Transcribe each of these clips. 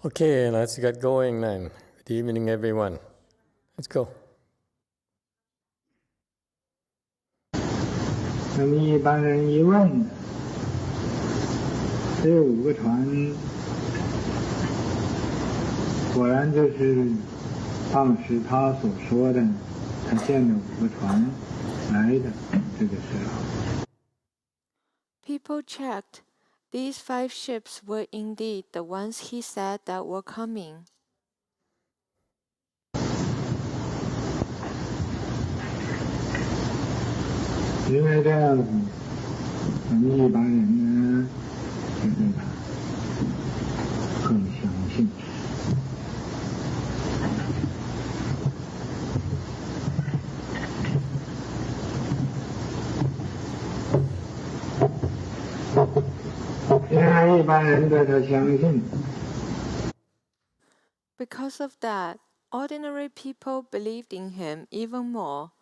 Okay, let's get going then. Good evening, everyone. Let's go. 那么一般人一问，这5个船，果然就是当时他所说的，他见了5个船来的这个时候。People checked. These 5 ships were indeed the ones he said that were coming. 因为这样子，我们一般人呢，就对他更相信。因为一般人对他相信。Because of that, ordinary people believed in him even more.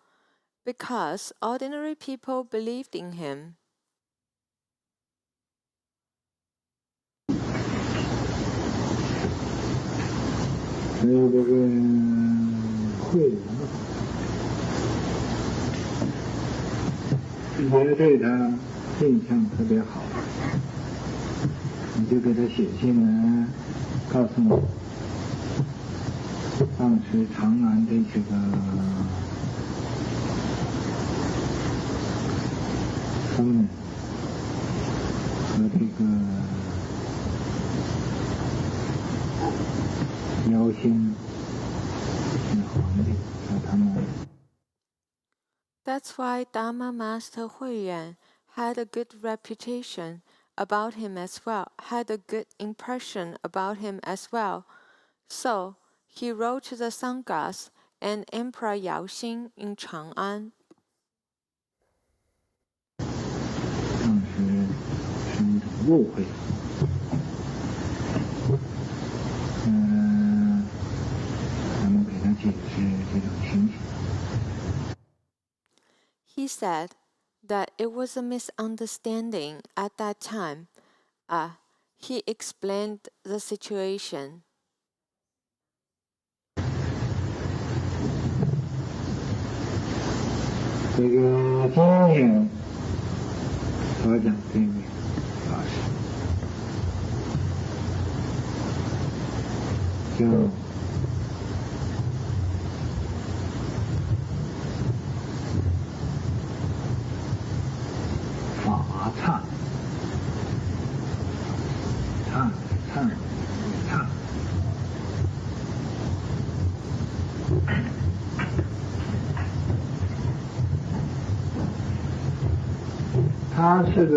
Because ordinary people believed in him. 还有这个慧人，也对他印象特别好，你就给他写信来告诉我，当时长安的这个僧人和这个妖仙皇帝和他们。That's why Dharma Master Huiyuan had a good reputation about him as well, had a good impression about him as well. So, he wrote to the Sanghas and Emperor Yaoxin in Chang'an. 当时是一种误会，咱们给他解释这种情形。He said that it was a misunderstanding at that time. He explained the situation. 这个今天所讲这位法师，就法忏，忏。他是个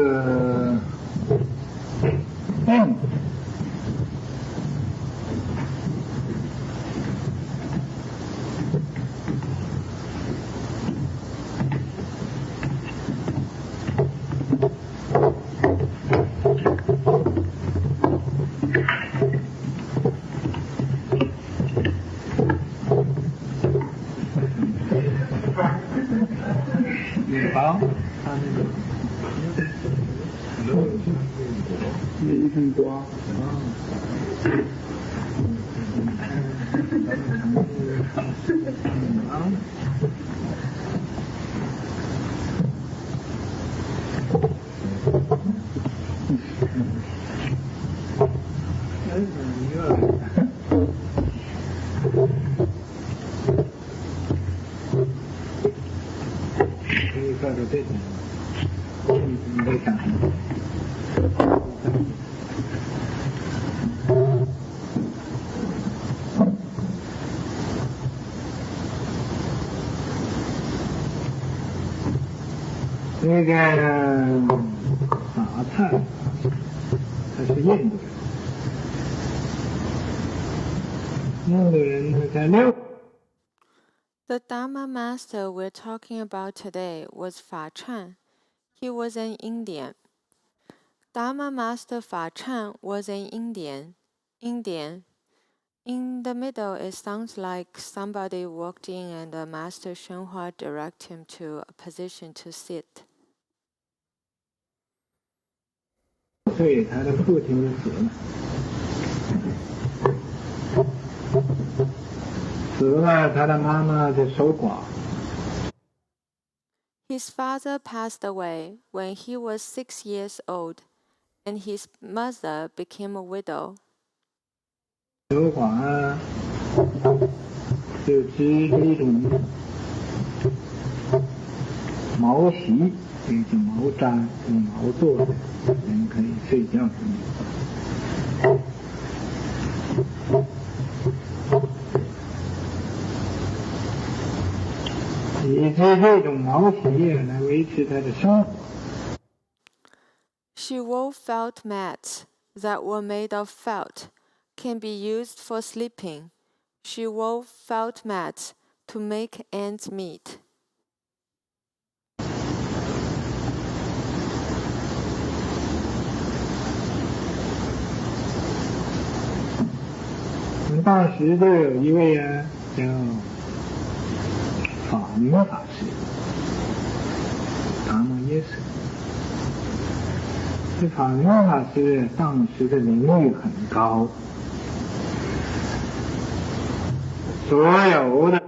好，他那个一分多啊。可以盖到这边，你在想什么？那个法忏，他是印度人，印度人他在The Dharma master we're talking about today was Fa Chan. He was an Indian. Dharma master Fa Chan was an Indian. In the middle, it sounds like somebody walked in and the master YongHua directed him to a position to sit. 对，他的父亲就死了。死了，他的妈妈就守寡。His father passed away when he was 6 years old, and his mother became a widow. 守寡就指这种毛席，这个叫毛毡，用毛做的，人可以睡觉的地方。以这种毛席来维持他的生活。She wove felt mats that were made of felt, can be used for sleeping. She wove felt mats to make ends meet. 当时就有一位叫法明法师，达摩耶舍。这法明法师当时的名誉很高，所有的。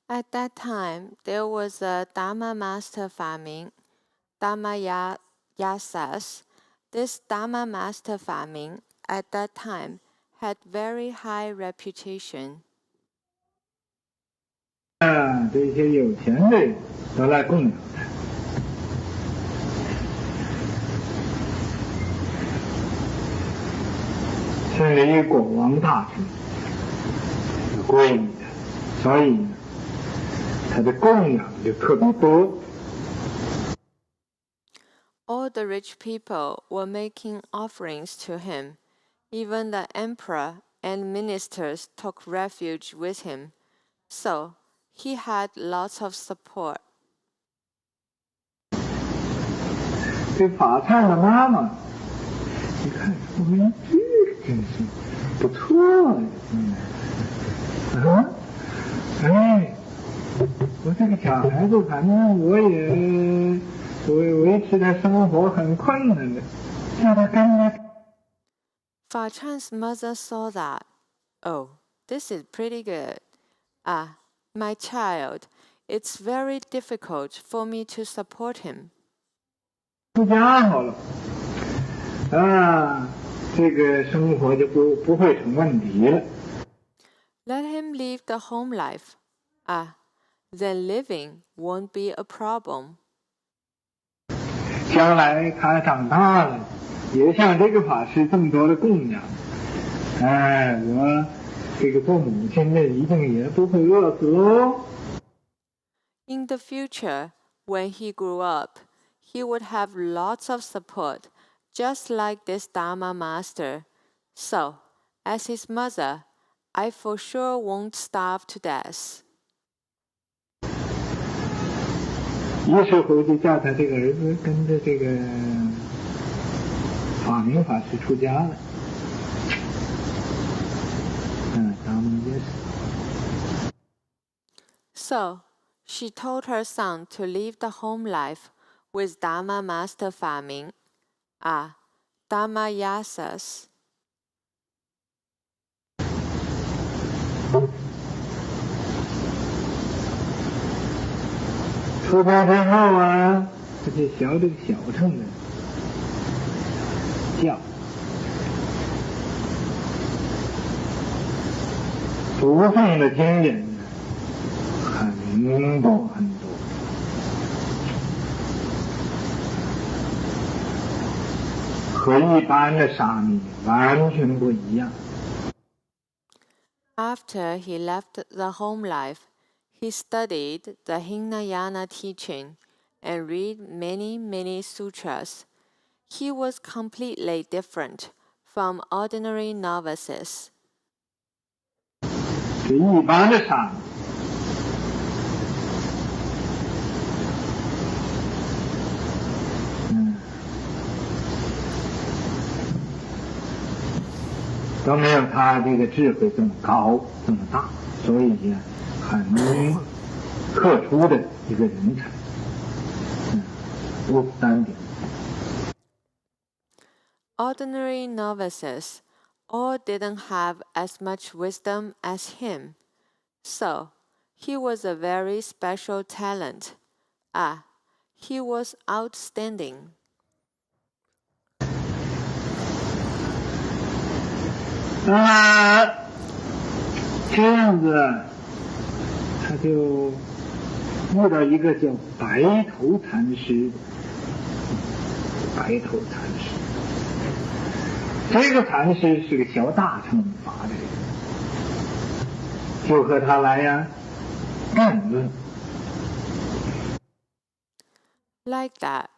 At that time, there was a Dharma master Faming, Dharma Yasas. This Dharma master Faming, at that time, had very high reputation. 这些有钱的人都来供养他，甚至于国王大臣是归依的，所以呢，他的供养就特别多。All the rich people were making offerings to him. Even the emperor and ministers took refuge with him. So, he had lots of support. 这法灿的妈妈一看，哎，这个真是不错呀，哎，我这个小孩子，反正我也维持的生活很困难的，叫他跟着。Fa Chan's mother saw that. Oh, this is pretty good. Ah, my child, it's very difficult for me to support him. 出家好了，这个生活就不会成问题了。Let him live the home life. Ah, then living won't be a problem. 将来他长大了，也像这个法师这么多的供养，我这个做母亲的一定也不会饿死喽。In the future, when he grew up, he would have lots of support, just like this Dharma master. So, as his mother, I for sure won't starve to death. 于是乎就叫他这个儿子跟着这个法明法师出家了。达摩耶舍。So, she told her son to live the home life with Dharma master Faming. Dharma Yasas. 出家之后这些这个小乘的教读诵的经典很多很多，和一般的沙弥完全不一样。After he left the home life, he studied the Hinayana teaching and read many, many sutras. He was completely different from ordinary novices. 是一般的沙弥，都没有他这个智慧这么高这么大，所以呢，很特殊的一个人才，outstanding。 Ordinary novices all didn't have as much wisdom as him. So, he was a very special talent. He was outstanding. 这样子，他就遇到一个叫白头禅师。白头禅师，这个禅师是个学大乘法的人，就和他来呀辩论。Like that,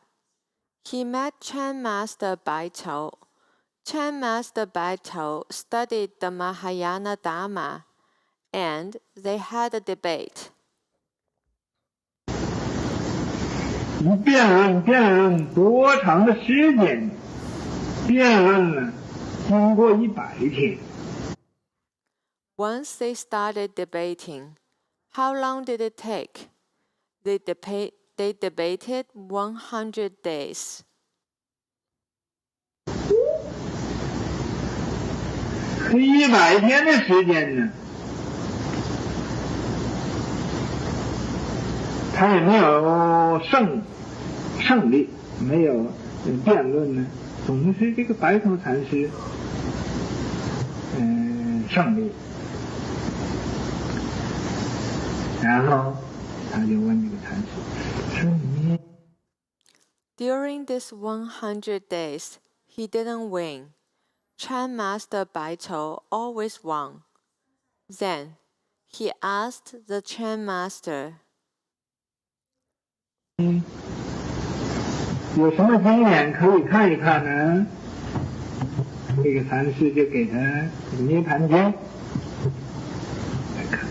he met Chan Master Baitou. Chan Master Baitou studied the Mahayana Dharma, and they had a debate. 辩论多长的时间？辩论了，经过100天。Once they started debating, how long did it take? They debated 100 days. 100天的时间呢，他也没有胜利，没有辩论呢，总是这个白头禅师胜利。然后他就问这个禅师说：“你 During this 100 days, he didn't win. Chan Master Baitou always won. Then, he asked the Chan Master, 有什么经验可以看一看呢？”这个禅师就给他这个涅盘经来看。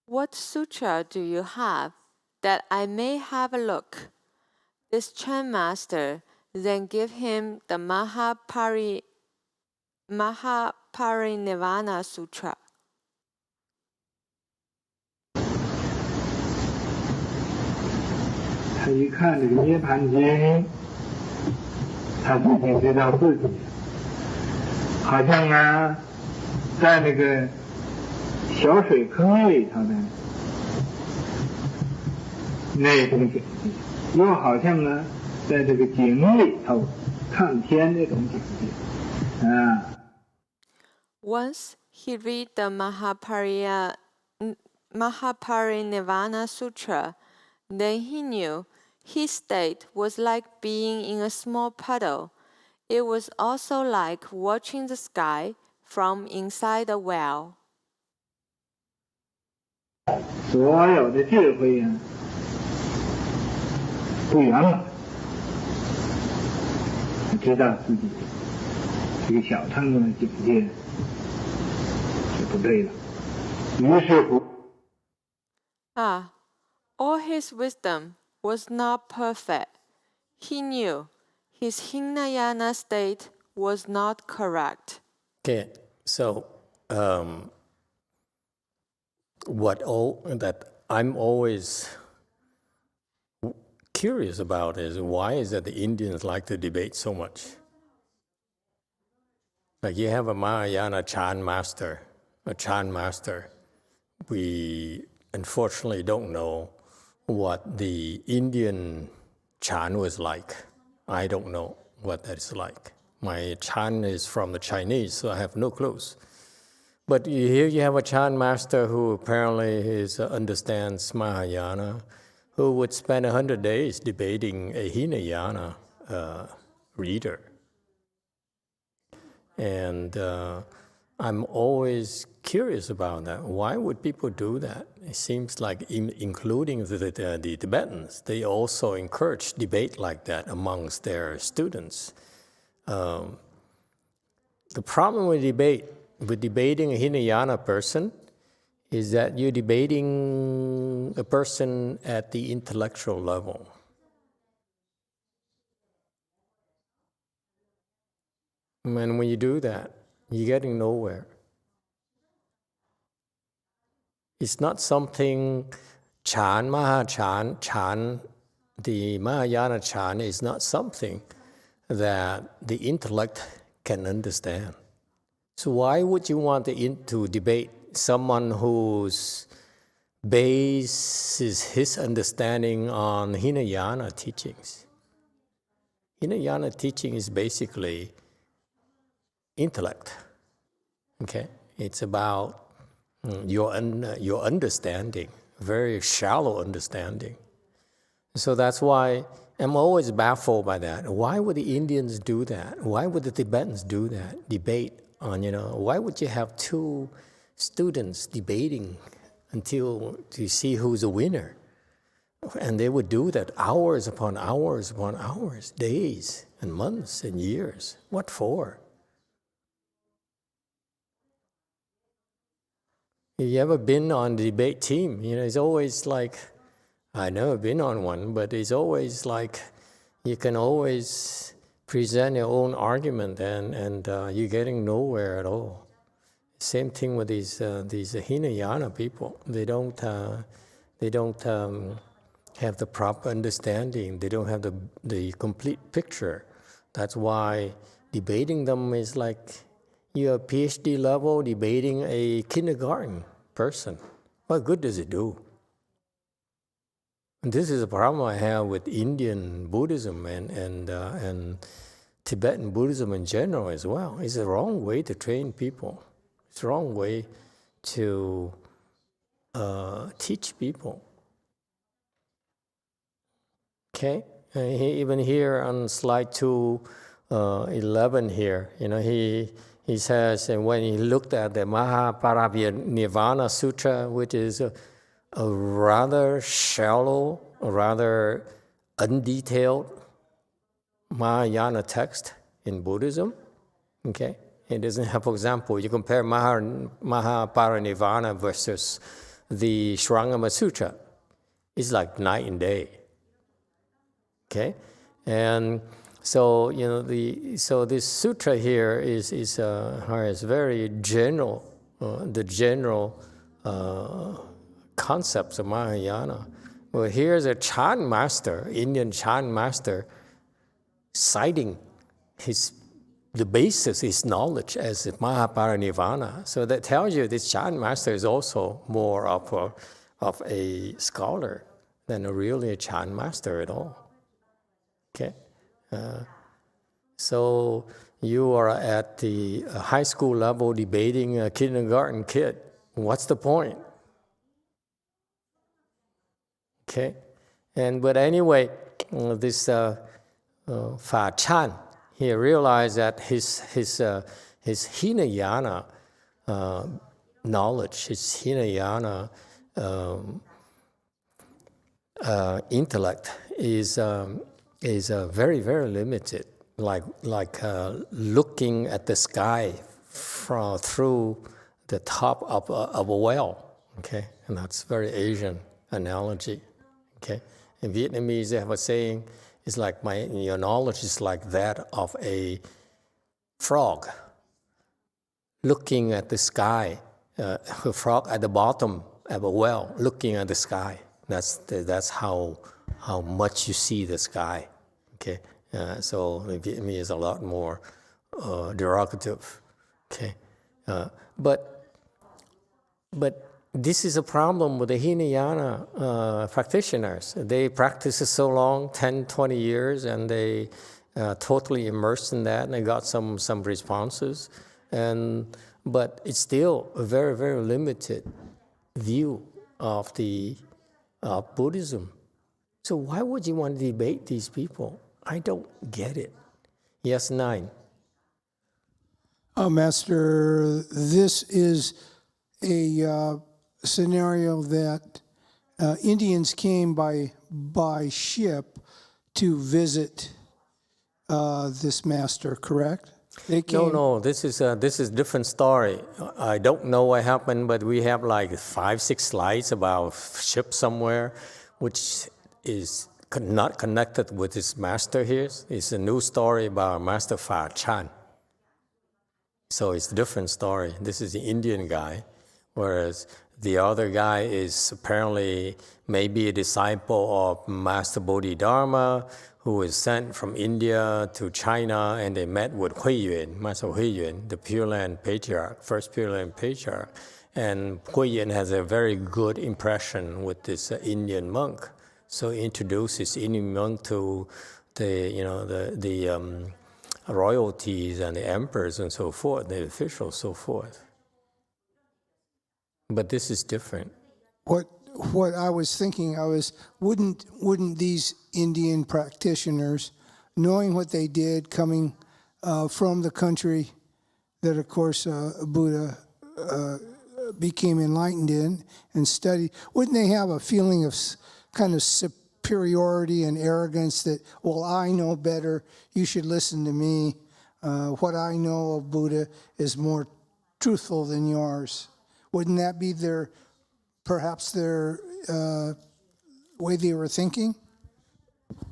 What sutra do you have that I may have a look? This Chan Master then gave him the Mahaparinirvana Sutra. 他一看这个涅盘经，他自己知道自己好像啊，在那个小水坑里头的那种境界，又好像呢，在这个井里头看天那种境界啊。Once he read the Mahaparinirvana Sutra, then he knew his state was like being in a small puddle. It was also like watching the sky from inside a well. 所有的智慧啊，不圆满，他知道自己这个小乘的境界是不对了，于是乎。All his wisdom was not perfect. He knew his Hinayana state was not correct. Okay, so that I'm always curious about is why is that the Indians like to debate so much? Like you have a Mahayana Chan master, We unfortunately don't know what the Indian Chan was like. I don't know what that is like. My Chan is from the Chinese, so I have no clues. But here you have a Chan master who apparently understands Mahayana, who would spend 100 days debating a Hinayana reader. And I'm always curious about that. Why would people do that? It seems like including the Tibetans, they also encourage debate like that amongst their students. The problem with debating a Hinayana person is that you're debating a person at the intellectual level. And when you do that, you're getting nowhere. It's not something Chan, the Mahayana Chan is not something that the intellect can understand. So why would you want to debate someone whose bases his understanding on Hinayana teachings? Hinayana teaching is basically intellect. Okay, it's about your understanding, very shallow understanding. So that's why I'm always baffled by that. Why would the Indians do that? Why would the Tibetans do that? Debate on, why would you have two students debating until to see who's a winner? And they would do that hours upon hours upon hours, days and months and years. What for? Have you ever been on the debate team? It's always like, I've never been on one, but it's always like you can always present your own argument and you're getting nowhere at all. Same thing with these Hinayana people. They don't have the proper understanding. They don't have the complete picture. That's why debating them is like you're a PhD level debating a kindergarten person. What good does it do? And this is a problem I have with Indian Buddhism and Tibetan Buddhism in general as well. It's the wrong way to train people. It's the wrong way to teach people. Okay, even here on slide 211 here, he says, and when he looked at the Mahaparinibbana Sutra, which is a rather shallow, a rather undetailed Mahayana text in Buddhism, okay? It doesn't have, for example, you compare Mahaparinibbana versus the Shrangama Sutra, it's like night and day. Okay, and so so this sutra here is very general, the general concepts of Mahayana. Well, here's a Chan master, Indian Chan master, citing the basis, his knowledge as Mahaparinibbana. So that tells you this Chan master is also more of a scholar than really a Chan master at all. Okay, so you are at the high school level debating a kindergarten kid. What's the point? Okay, but anyway, this Fa Chan, he realized that his Hinayana knowledge, his Hinayana intellect is very, very limited, like looking at the sky through the top of a well, okay? And that's very Asian analogy, okay? In Vietnamese, they have a saying, it's like your knowledge is like that of a frog looking at the sky, a frog at the bottom of a well looking at the sky. That's how much you see the sky, okay? So in Vietnamese is a lot more derogative, okay? But this is a problem with the Hinayana practitioners. They practice so long, 10, 20 years, and they totally immersed in that, and they got some responses. But it's still a very, very limited view of Buddhism. So why would you want to debate these people? I don't get it. Yes, 9. Master, this is a scenario that Indians came by ship to visit this master, correct? They came. No, this is a different story. I don't know what happened, but we have like 5, 6 slides about ship somewhere, which is not connected with this master here. It's a new story about Master Fa Chan. So it's a different story. This is the Indian guy, whereas The other guy is apparently maybe a disciple of Master Bodhidharma, who was sent from India to China, and they met with Huiyuan, Master Huiyuan, the Pure Land Patriarch, first Pure Land Patriarch. And Huiyuan has a very good impression with this Indian monk. So he introduces Indian monk to the royalties and the emperors and so forth, the officials, so forth. But this is different. What I was thinking, wouldn't these Indian practitioners, knowing what they did, coming from the country that, of course, Buddha became enlightened in and studied, wouldn't they have a feeling of kind of superiority and arrogance that, well, I know better, you should listen to me. What I know of Buddha is more truthful than yours. Wouldn't that be perhaps their way they were thinking?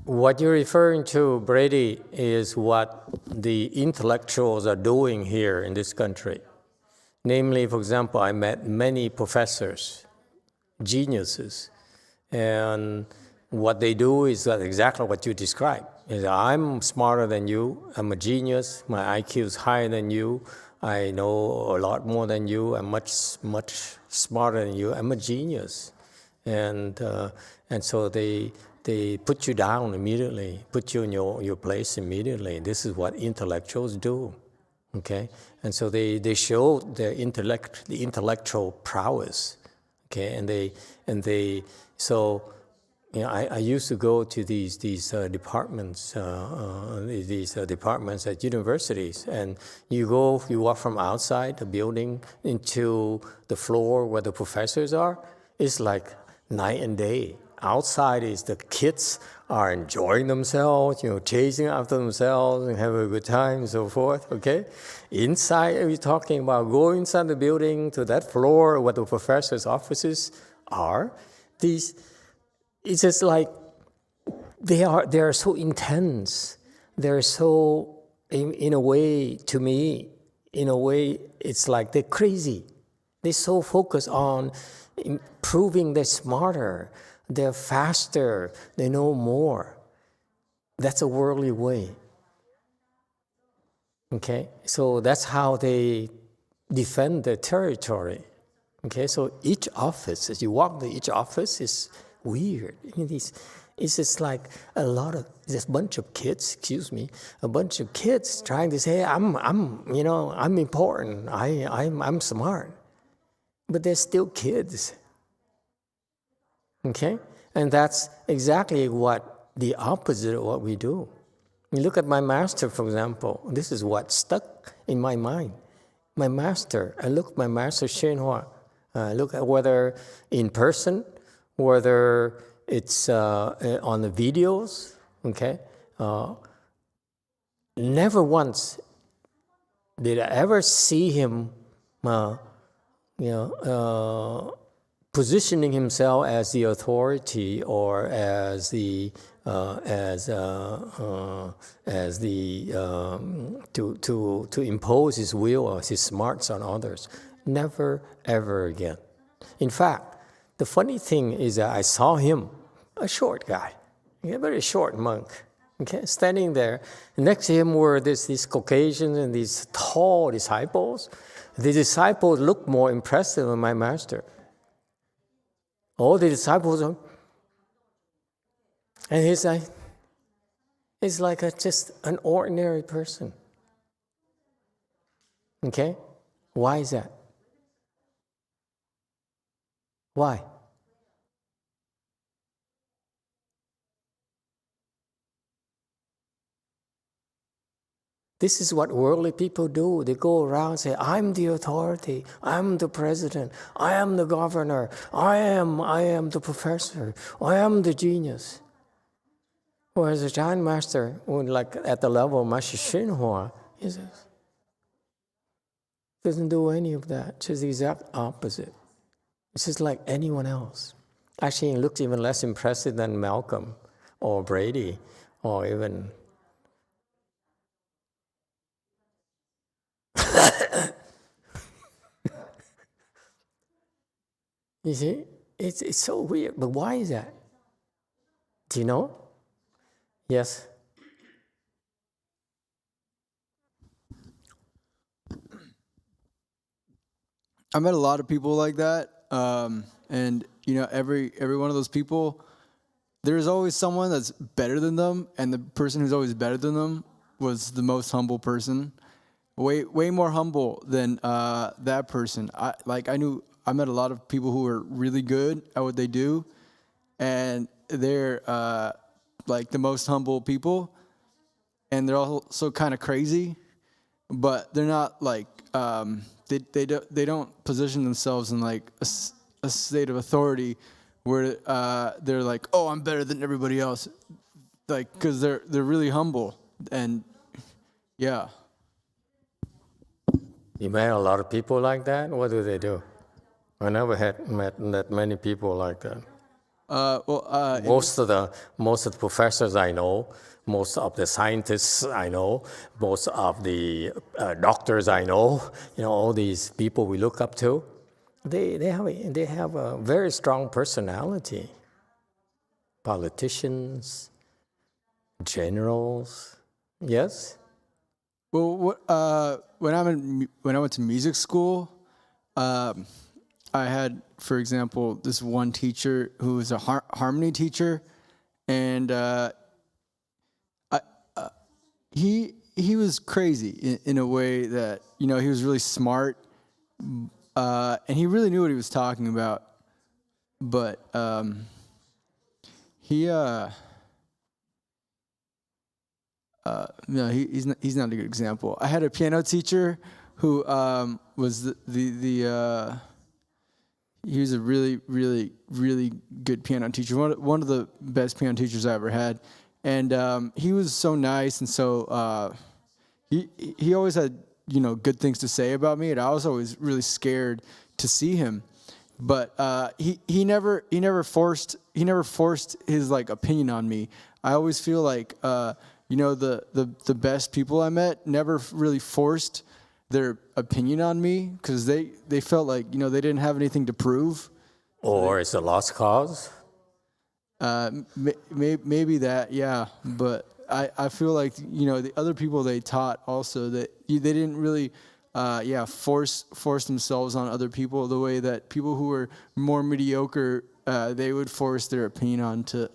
What you're referring to, Brady, is what the intellectuals are doing here in this country. Namely, for example, I met many professors, geniuses, and what they do is exactly what you described. I'm smarter than you, I'm a genius, my IQ is higher than you, I know a lot more than you, I'm much smarter than you, I'm a genius. And so they put you down immediately, put you in your place immediately. This is what intellectuals do, okay? And so they show their the intellectual prowess, okay? So I used to go to these departments, departments at universities, and you walk from outside the building into the floor where the professors are. It's like night and day. Outside is the kids are enjoying themselves, chasing after themselves and having a good time and so forth, okay? Inside, we're talking about going inside the building to that floor where the professors' offices are. It's just like they are so intense. They're so, in a way, to me, it's like they're crazy. They're so focused on proving they're smarter, they're faster, they know more. That's a worldly way. Okay? So that's how they defend their territory. Okay? So each office, as you walk to each office, is weird. It's just like this bunch of kids, trying to say, I'm important, I'm smart. But they're still kids. Okay? And that's exactly the opposite of what we do. You look at my master, for example. This is what stuck in my mind. My master, I look at my master YongHua. Look at whether in person, whether it's on the videos, okay? Never once did I ever see him positioning himself as the authority or as the to impose his will or his smarts on others. Never ever again. In fact, the funny thing is that I saw him, a short guy, a very short monk, okay, standing there. Next to him were these Caucasians and these tall disciples. The disciples looked more impressive than my master. All the disciples, and he's like just an ordinary person. Okay? Why is that? Why? This is what worldly people do. They go around and say, I'm the authority, I'm the president, I am the governor, I am the professor, I am the genius. Whereas the Chan master, like at the level of Master YongHua, he says, doesn't do any of that. It's just the exact opposite. It's just like anyone else. Actually, he looks even less impressive than Malcolm or Brady or even You see, it's so weird. But why is that? Do you know? Yes. I met a lot of people like that, and every one of those people, there's always someone that's better than them, and the person who's always better than them was the most humble person, way more humble than that person. I met a lot of people who were really good at what they do, and they're like the most humble people, and they're also kind of crazy, but they're not like they don't position themselves in like a state of authority where they're like, oh, I'm better than everybody else, like, because they're really humble. And yeah. You met a lot of people like that? What do they do? I never met that many people like that. Most of the professors I know, most of the scientists I know, most of the doctors I know, all these people we look up to, they have a very strong personality. Politicians, generals, yes. Well, when I went to music school, I had, for example, this one teacher who was a harmony teacher, and he was crazy in a way that he was really smart, and he really knew what he was talking about, but no, he's not a good example. I had a piano teacher who was he was a really, really, really good piano teacher. One of the best piano teachers I ever had, and he was so nice, and so he always had good things to say about me, and I was always really scared to see him. But he never forced his like opinion on me. I always feel like the best people I met never really forced their opinion on me, because they felt like they didn't have anything to prove. Or it's a lost cause. Maybe that, yeah. But I feel like the other people they taught also, that they didn't really force themselves on other people the way that people who were more mediocre they would force their opinion onto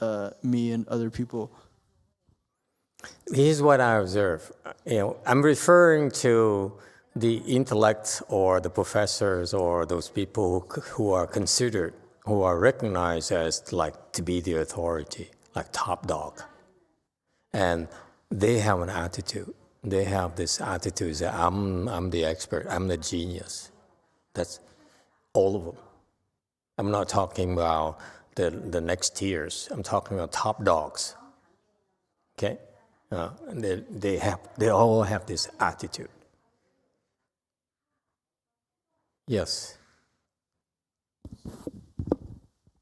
me and other people. Here's what I observe. I'm referring to the intellect or the professors or those people who are considered, who are recognized as like to be the authority, like top dog. And they have an attitude. They have this attitude that I'm the expert, I'm the genius. That's all of them. I'm not talking about the next tiers. I'm talking about top dogs. Okay? They all have this attitude. Yes.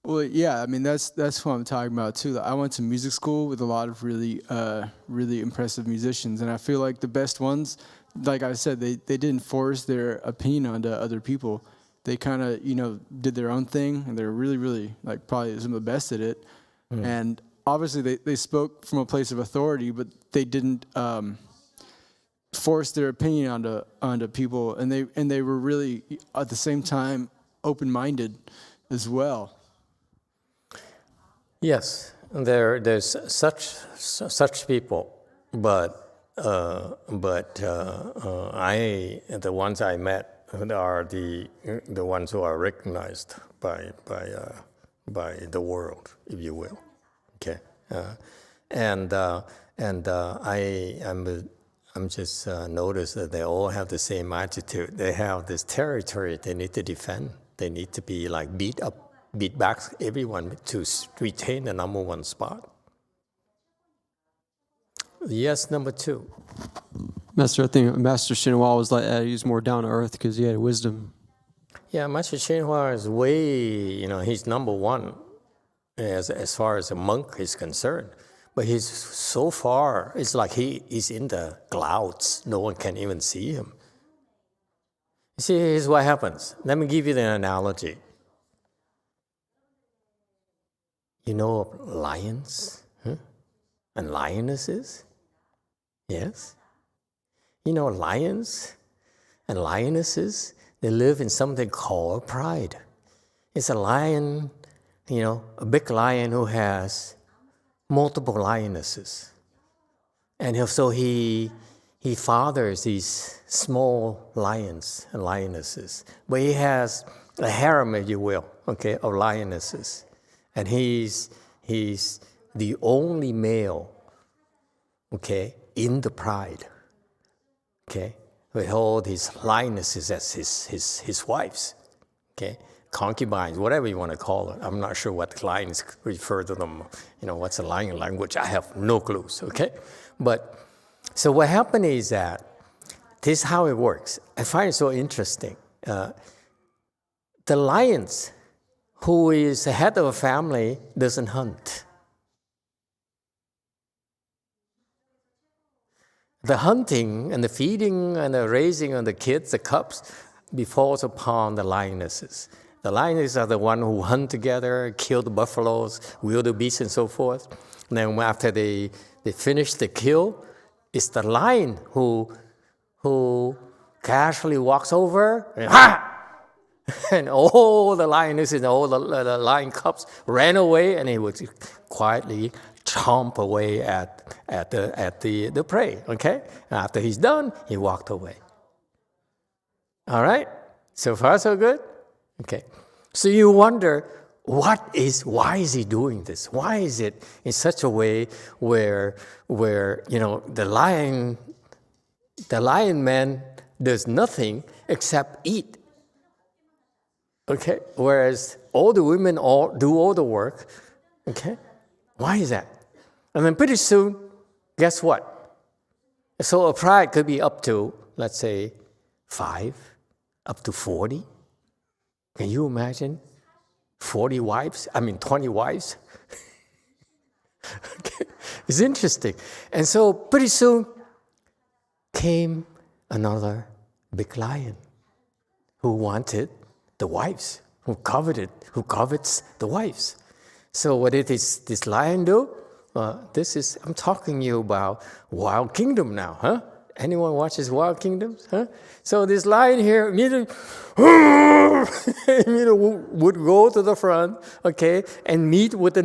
Well, yeah, I mean that's what I'm talking about too. I went to music school with a lot of really really impressive musicians, and I feel like the best ones, like I said, they didn't force their opinion onto other people. They kind of did their own thing, and they're really, really like probably some of the best at it. And obviously they spoke from a place of authority, but they didn't force their opinion onto people, and they were really at the same time open-minded as well. Yes, there's such people, but the ones I met are the ones who are recognized by the world, if you will. Okay, I'm just noticed that they all have the same attitude. They have this territory they need to defend. They need to be like beat back everyone to retain the number one spot. Yes, number two. Master, I think Master XinHua was like that. He was more down to earth because he had wisdom. Yeah, Master XinHua is way, he's number one as far as a monk is concerned. But he's so far, it's like he is in the clouds. No one can even see him. See, here's what happens. Let me give you the analogy. You know of lions and lionesses? Yes. You know, lions and lionesses, they live in something called pride. It's a lion, a big lion who has multiple lionesses. And so he fathers these small lions and lionesses. But he has a harem, if you will, of lionesses. And he's the only male, in the pride, with all these lionesses as his wives, concubines, whatever you want to call it. I'm not sure what the lions refer to them. What's a lion language? I have no clues, But, so what happened is that, this is how it works. I find it so interesting. The lions, who is the head of a family, doesn't hunt. The hunting and the feeding and the raising of the kids, the cubs, befalls upon the lionesses. The lionesses are the one who hunt together, kill the buffaloes, wildebeest, and so forth. And then after they finish the kill, it's the lion who casually walks over and and all the lionesses and all the lion cubs ran away, and he would quietly chomp away at the prey. After he's done, he walked away. All right? So far, so good? So you wonder, why is he doing this? Why is it in such a way where the lion man does nothing except eat? Whereas all the women do all the work. Why is that? And then pretty soon, guess what? So a pride could be up to, let's say, 5, up to 40. Can you imagine? 20 wives? It's interesting. And so pretty soon came another big lion who wanted the wives, who covets the wives. So what did this lion do? I'm talking to you about Wild Kingdom now, Anyone watches Wild Kingdoms, So this lion here immediately would go to the front, and meet with the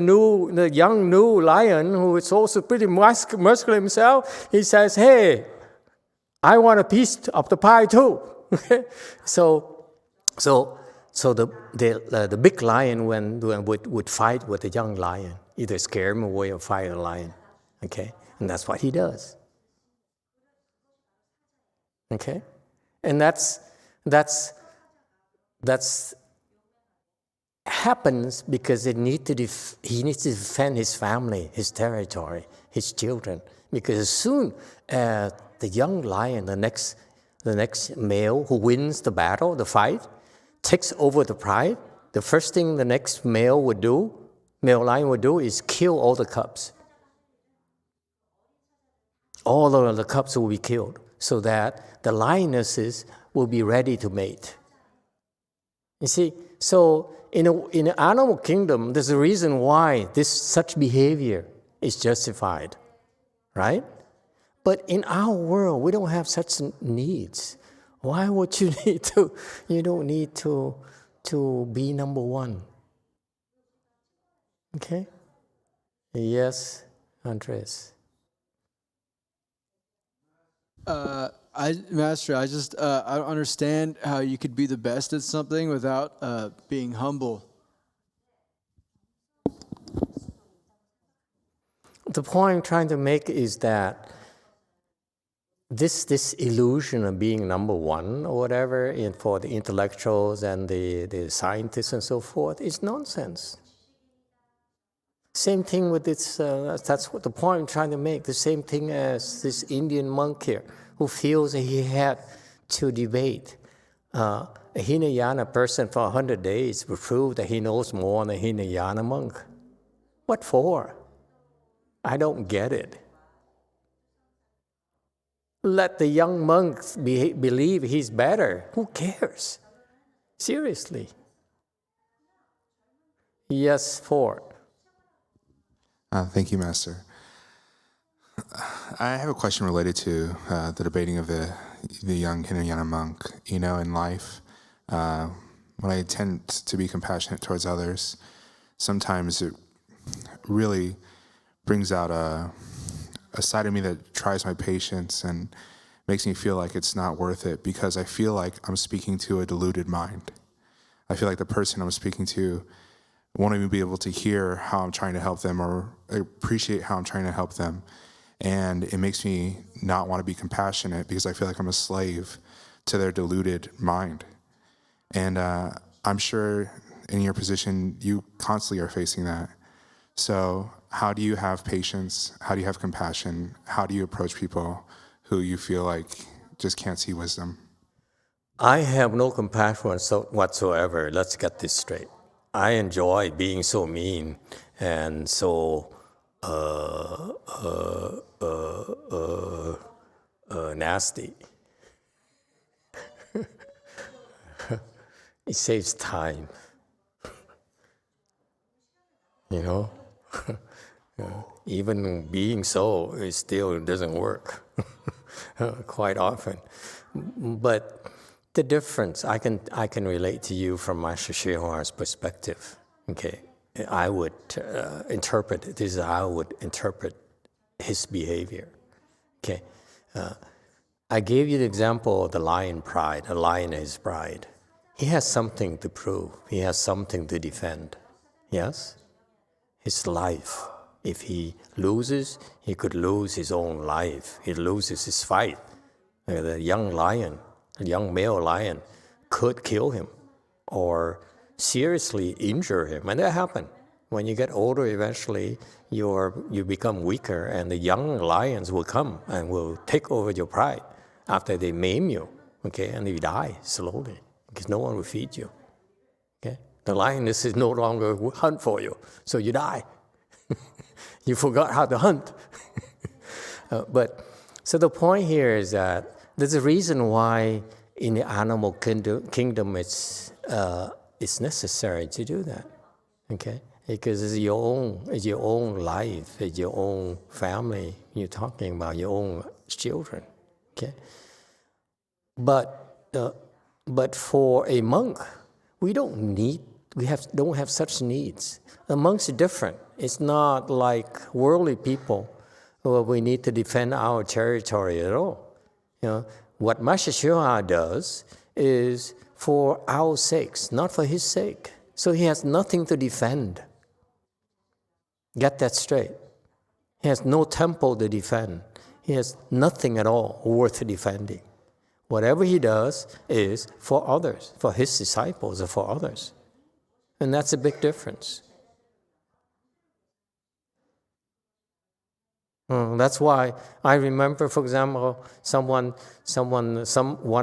young new lion who is also pretty muscular himself. He says, "Hey, I want a piece of the pie too." So the big lion would fight with the young lion, either scare him away or fight the lion, and that's what he does. And that's happens because he needs to defend his family, his territory, his children. Because as soon as the young lion, the next male who wins the battle, the fight, takes over the pride, the first thing the next male lion would do is kill all the cubs. All of the cubs will be killed, so that the lionesses will be ready to mate. You see, so in the animal kingdom, there's a reason why such behavior is justified, right? But in our world, we don't have such needs. Why would you need to? You don't need to be number one. Yes, Andres. Master, I don't understand how you could be the best at something without being humble. The point I'm trying to make is that this illusion of being number one or whatever for the intellectuals and the scientists and so forth is nonsense. Same thing with this, that's what the point I'm trying to make, the same thing as this Indian monk here who feels that he had to debate a Hinayana person for 100 days to prove that he knows more than a Hinayana monk. What for? I don't get it. Let the young monks believe he's better. Who cares? Seriously. Yes, Ford. Thank you, Master. I have a question related to the debating of the young Hinayana monk. You know, in life, when I tend to be compassionate towards others, sometimes it really brings out a side of me that tries my patience and makes me feel like it's not worth it, because I feel like I'm speaking to a deluded mind. I feel like the person I'm speaking to won't even be able to hear how I'm trying to help them or appreciate how I'm trying to help them. And it makes me not want to be compassionate because I feel like I'm a slave to their deluded mind. And I'm sure in your position, you constantly are facing that. So how do you have patience? How do you have compassion? How do you approach people who you feel like just can't see wisdom? I have no compassion whatsoever. Let's get this straight. I enjoy being so mean and so nasty. It saves time, you know? Even being so, it still doesn't work quite often. But the difference, I can relate to you from Master Xuanhua's perspective. Okay, I would interpret this is how I would interpret his behavior. Okay, I gave you the example of the lion pride, a lion and his pride. He has something to prove. He has something to defend. Yes, his life. If he loses, he could lose his own life. He loses his fight. The young lion, a young male lion, could kill him or seriously injure him. And that happened. When you get older, eventually you become weaker, and the young lions will come and will take over your pride after they maim you, okay? And you die slowly because no one will feed you, okay? The lioness is no longer hunt for you, so you die. You forgot how to hunt. So the point here is that there's a reason why in the animal kingdom it's necessary to do that, okay? Because it's your own life, it's your own family. You're talking about your own children, okay? But for a monk, we don't have such needs. The monks are different. It's not like worldly people where we need to defend our territory at all. You know, what Master Xuanhua does is for our sakes, not for his sake. So he has nothing to defend. Get that straight. He has no temple to defend. He has nothing at all worth defending. Whatever he does is for others, for his disciples or for others. And that's a big difference. That's why I remember, for example, one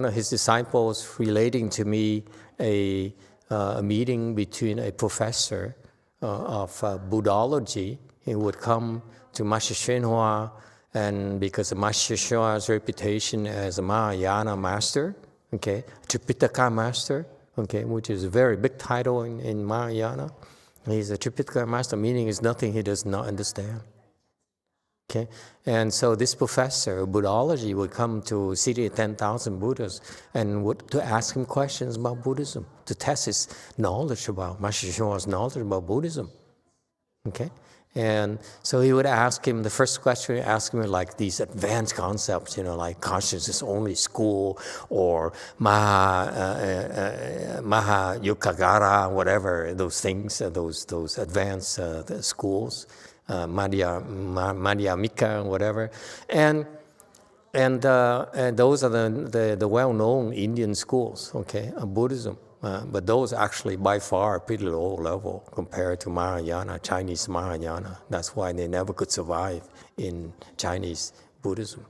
of his disciples relating to me a meeting between a professor of Buddhology. He would come to Master Xuanhua, and because of Master Xuanhua's reputation as a Mahayana master, okay, Tripitaka master, okay, which is a very big title in Mahayana. He's a Tripitaka master, meaning is nothing he does not understand. Okay, and so this professor of Buddhology would come to City of 10,000 Buddhas and to ask him questions about Buddhism, to test his knowledge about Master Xuanhua's knowledge about Buddhism. Okay, and so he would ask him, the first question he asked him like these advanced concepts, you know, like consciousness only school or Maha Yukagara, whatever, those things, those advanced schools. Madhyamika, whatever, and those are the well-known Indian schools, okay, of Buddhism. But those actually by far are pretty low level compared to Mahayana, Chinese Mahayana. That's why they never could survive in Chinese Buddhism.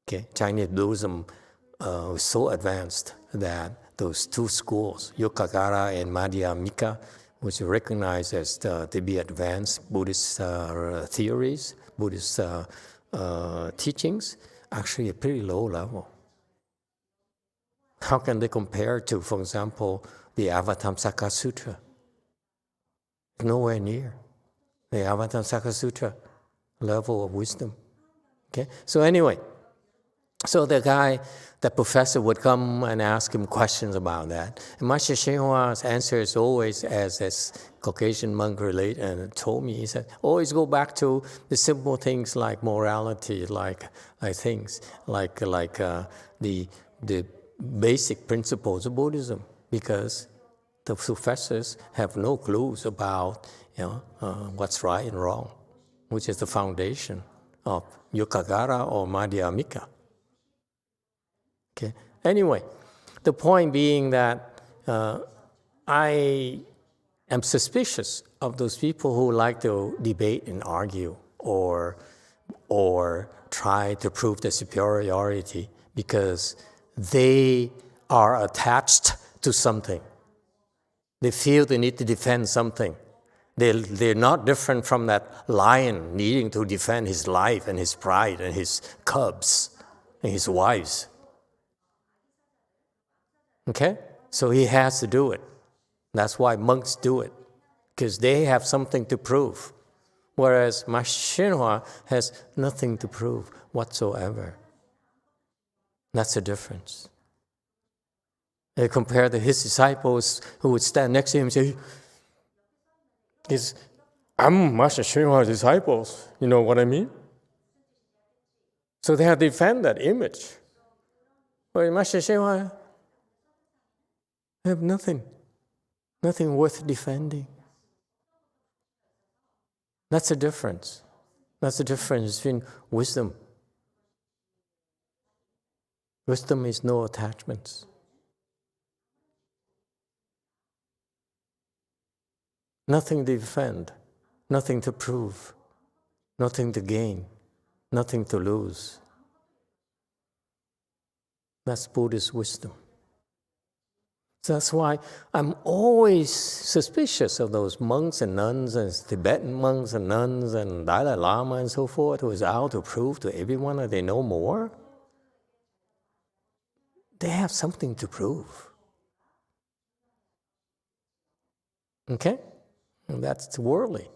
Okay, Chinese Buddhism was so advanced that those two schools, Yukagara and Madhyamika, which are recognized as to be advanced Buddhist theories, Buddhist teachings, actually a pretty low level. How can they compare to, for example, the Avatamsaka Sutra? Nowhere near. the Avatamsaka Sutra level of wisdom. Okay, so anyway, so the professor would come and ask him questions about that. And Master Xinhua's answer is always, as this Caucasian monk related and told me, he said, always go back to the simple things like morality, like things like the basic principles of Buddhism, because the professors have no clues about what's right and wrong, which is the foundation of Yukagara or Madhyamika. Okay. Anyway, the point being that I am suspicious of those people who like to debate and argue or try to prove their superiority because they are attached to something. They feel they need to defend something. They're not different from that lion needing to defend his life and his pride and his cubs and his wives. Okay? So he has to do it. That's why monks do it, because they have something to prove. Whereas Master Xinhua has nothing to prove whatsoever. That's the difference. They compare to his disciples who would stand next to him and say, I'm Master Xinhua's disciples. You know what I mean? So they have to defend that image. But Master Xinhua have nothing worth defending. That's the difference. That's the difference between wisdom. Wisdom is no attachments. Nothing to defend, nothing to prove, nothing to gain, nothing to lose. That's Buddhist wisdom. So that's why I'm always suspicious of those monks and nuns and Tibetan monks and nuns and Dalai Lama and so forth who is out to prove to everyone that they know more. They have something to prove. Okay? And that's worldly.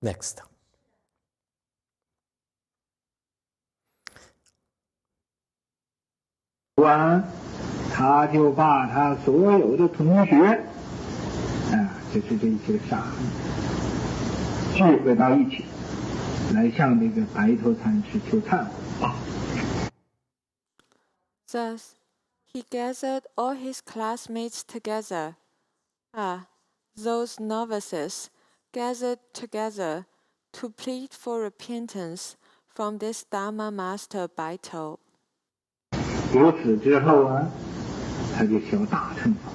Next.他就把他所有的同学，就是这些傻子，聚会到一起，来向这个白头禅师求忏悔。Thus, he gathered all his classmates together. Those novices gathered together to plead for repentance from this Dharma master Baito. 由此之后啊，他就修大乘法，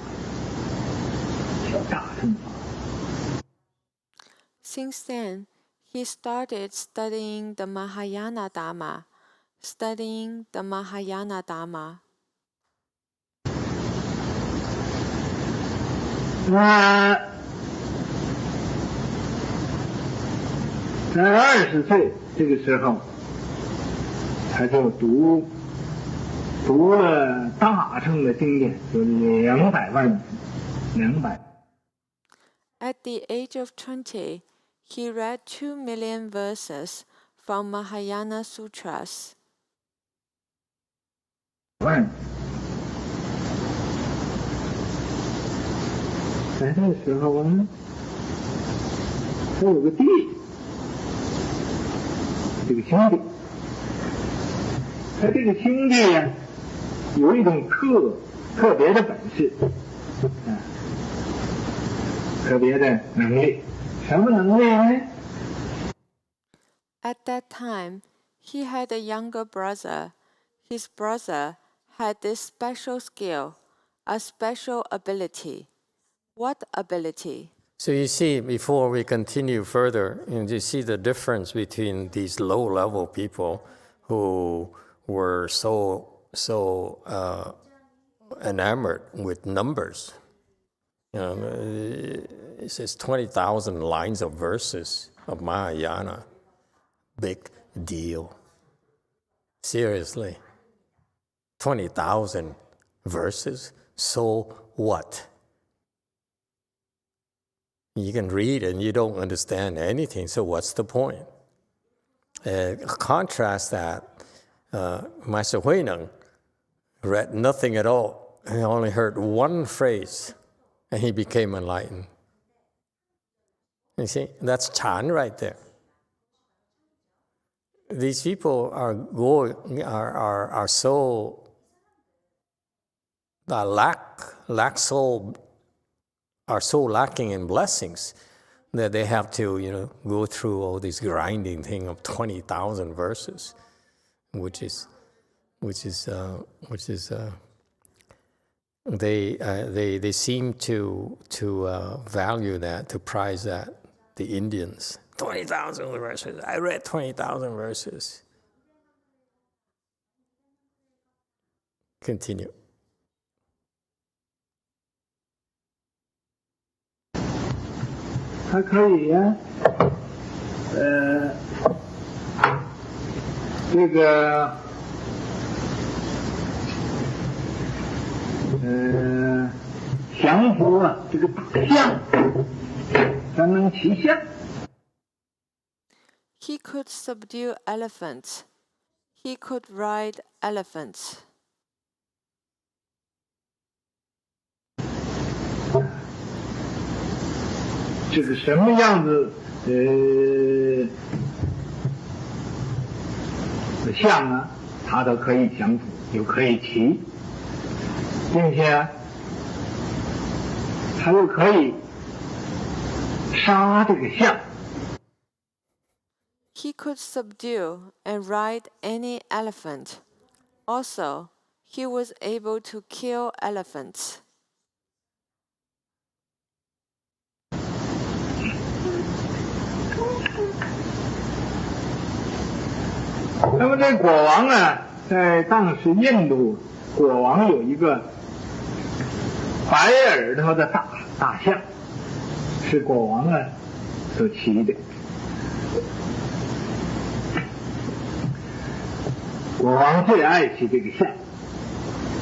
修大乘法。Since then, he started studying the Mahayana Dharma, studying the Mahayana Dharma. 在20岁这个时候，他就读了大乘的经典，有200万200。At the age of 20, he read 2 million verses from Mahayana Sutras. 万。在这个时候啊，他有个弟弟，这个兄弟，他这个兄弟呀，有一种特别的本事，特别的能力，什么能力呢？ At that time, he had a younger brother. His brother had this special skill, a special ability. What ability? So you see, before we continue further, you see the difference between these low-level people who were so enamored with numbers. It says 20,000 lines of verses of Mahayana. Big deal. Seriously. 20,000 verses? So what? You can read and you don't understand anything, so what's the point? Contrast that, Master Huineng read nothing at all. He only heard one phrase, and he became enlightened. You see, that's Chan right there. These people are so lacking in blessings that they have to, go through all this grinding thing of 20,000 verses, which is they seem to value that, to prize that, the Indians. 20,000 verses. I read 20,000 verses. Continue. 他可以呀，这个降服啊，这个大象，咱能骑象。 He could subdue elephants. He could ride elephants. 这个什么样子的象啊，他都可以降服，又可以骑，并且他又可以杀这个象。 He could subdue and ride any elephant. Also, he was able to kill elephants. 那么这国王啊，在当时印度，国王有一个白耳朵的大象，是国王啊所骑的。国王最爱骑这个象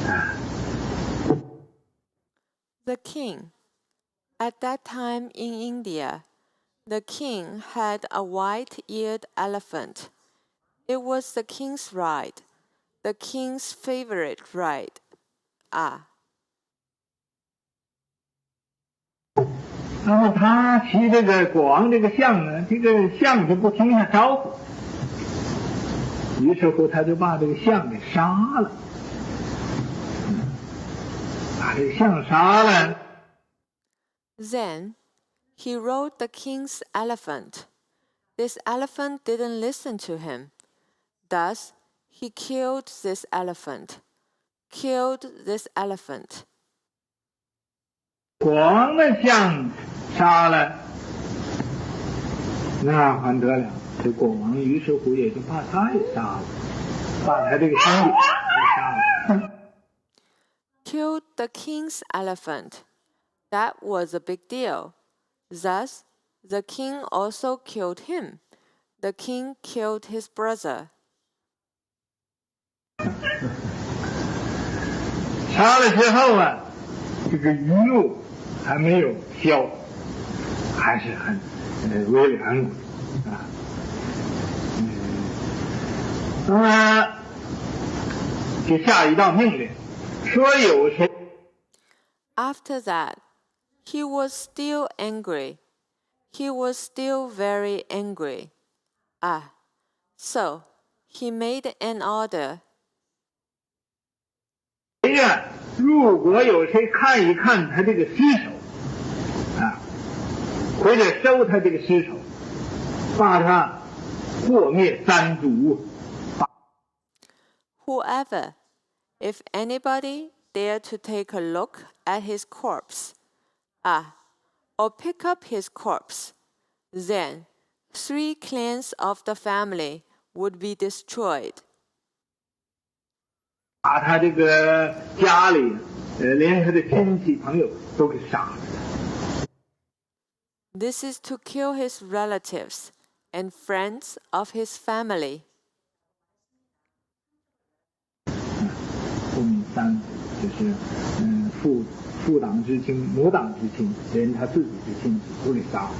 啊。The king. At that time in India, the king had a white-eared elephant. It was the king's ride, the king's favorite ride. 那么他骑这个国王这个象呢，这个象就不听他招呼，于是乎他就把这个象给杀了，把这个象杀了。 Then he rode the king's elephant. This elephant didn't listen to him. Thus, he killed this elephant. 国王的象杀了，那还得了？这国王于是乎也就把他也杀了，把他这个兄弟给杀了。Killed the king's elephant. That was a big deal. Thus, the king also killed him. The king killed his brother. 杀了之后啊，这个余怒还没有消，还是很威廉啊。那么就下一道命令，说有谁。 After that, he was still angry. He was still very angry. So he made an order. 谁呀？如果有谁看一看他这个尸首，或者收他这个尸首，把他破灭三族。 Whoever, if anybody dare to take a look at his corpse, or pick up his corpse, then 3 clans of the family would be destroyed. 把他这个家里，连他的亲戚朋友都给杀了。 This is to kill his relatives and friends of his family. 破灭三族，就是父党之亲、母党之亲，连他自己的亲子都得杀。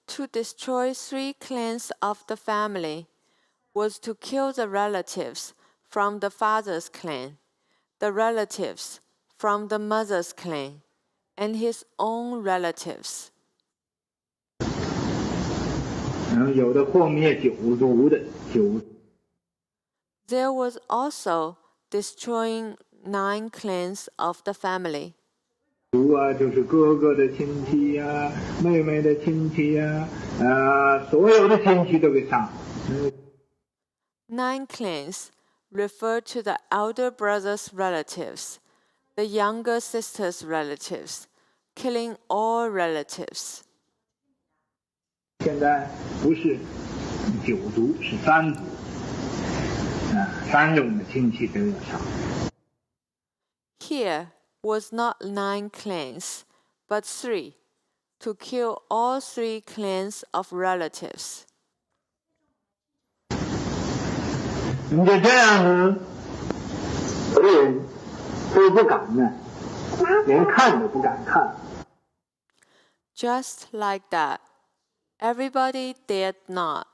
To destroy 3 clans of the family was to kill the relatives from the father's clan, the relatives from the mother's clan, and his own relatives. 有的破灭9族的There was also destroying 9 clans of the family. 族啊，就是哥哥的亲戚呀、妹妹的亲戚呀、所有的亲戚都给杀。9 clans refer to the elder brother's relatives, the younger sister's relatives, killing all relatives. 现在不是9族，是3族，3种的亲戚都要杀。Here was not 9 clans, but 3, to kill all 3 clans of relatives. 你就这样子，有的人都不敢呢，连看都不敢看。 Just like that, everybody dared not.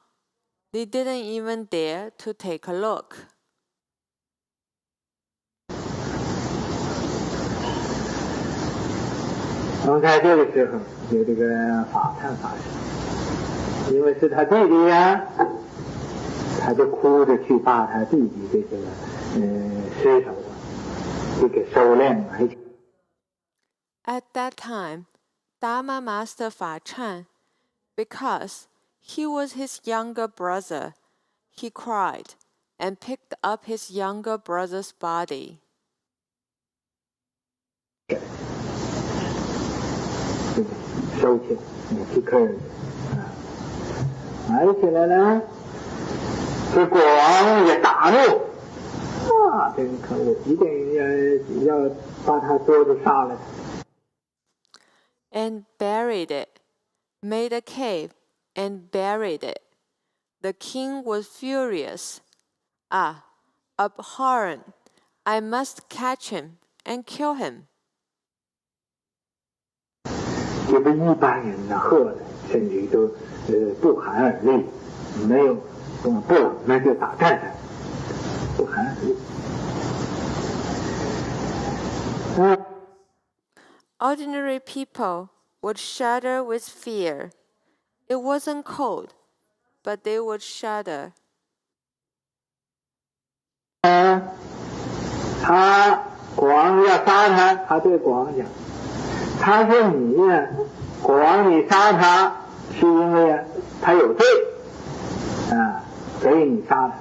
They didn't even dare to take a look. 在这个时候，有这个法忏法师，因为是他弟弟呀，他就哭着去把他弟弟这个尸首就给收敛埋起。 At that time, Dharma Master Fa Chan, because he was his younger brother, he cried and picked up his younger brother's body. 收起来，去客人埋起来呢，这国王也大怒，真可恶，一定要把他捉住杀了。 And buried it, made a cave and buried it. The king was furious. Abhorrent, I must catch him and kill him. 也不一般人呢，喝的甚至于都不寒而栗，没有不冷那就打战战，不寒而栗。Ordinary people would shudder with fear. It wasn't cold, but they would shudder. 他国王要杀他，他对国王讲，他说你呀，国王你杀他是因为他有罪，所以你杀他。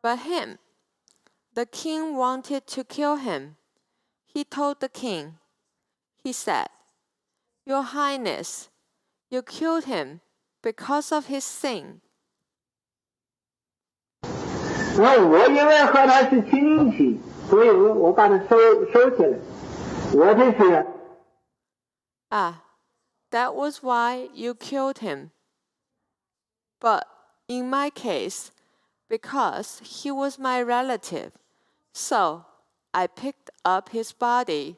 But him, the king wanted to kill him. He told the king, he said, Your Highness, you killed him because of his sin. 我因为和他是亲戚，所以我把他收起来。我这是。 That was why you killed him. But in my case, because he was my relative, so I picked up his body.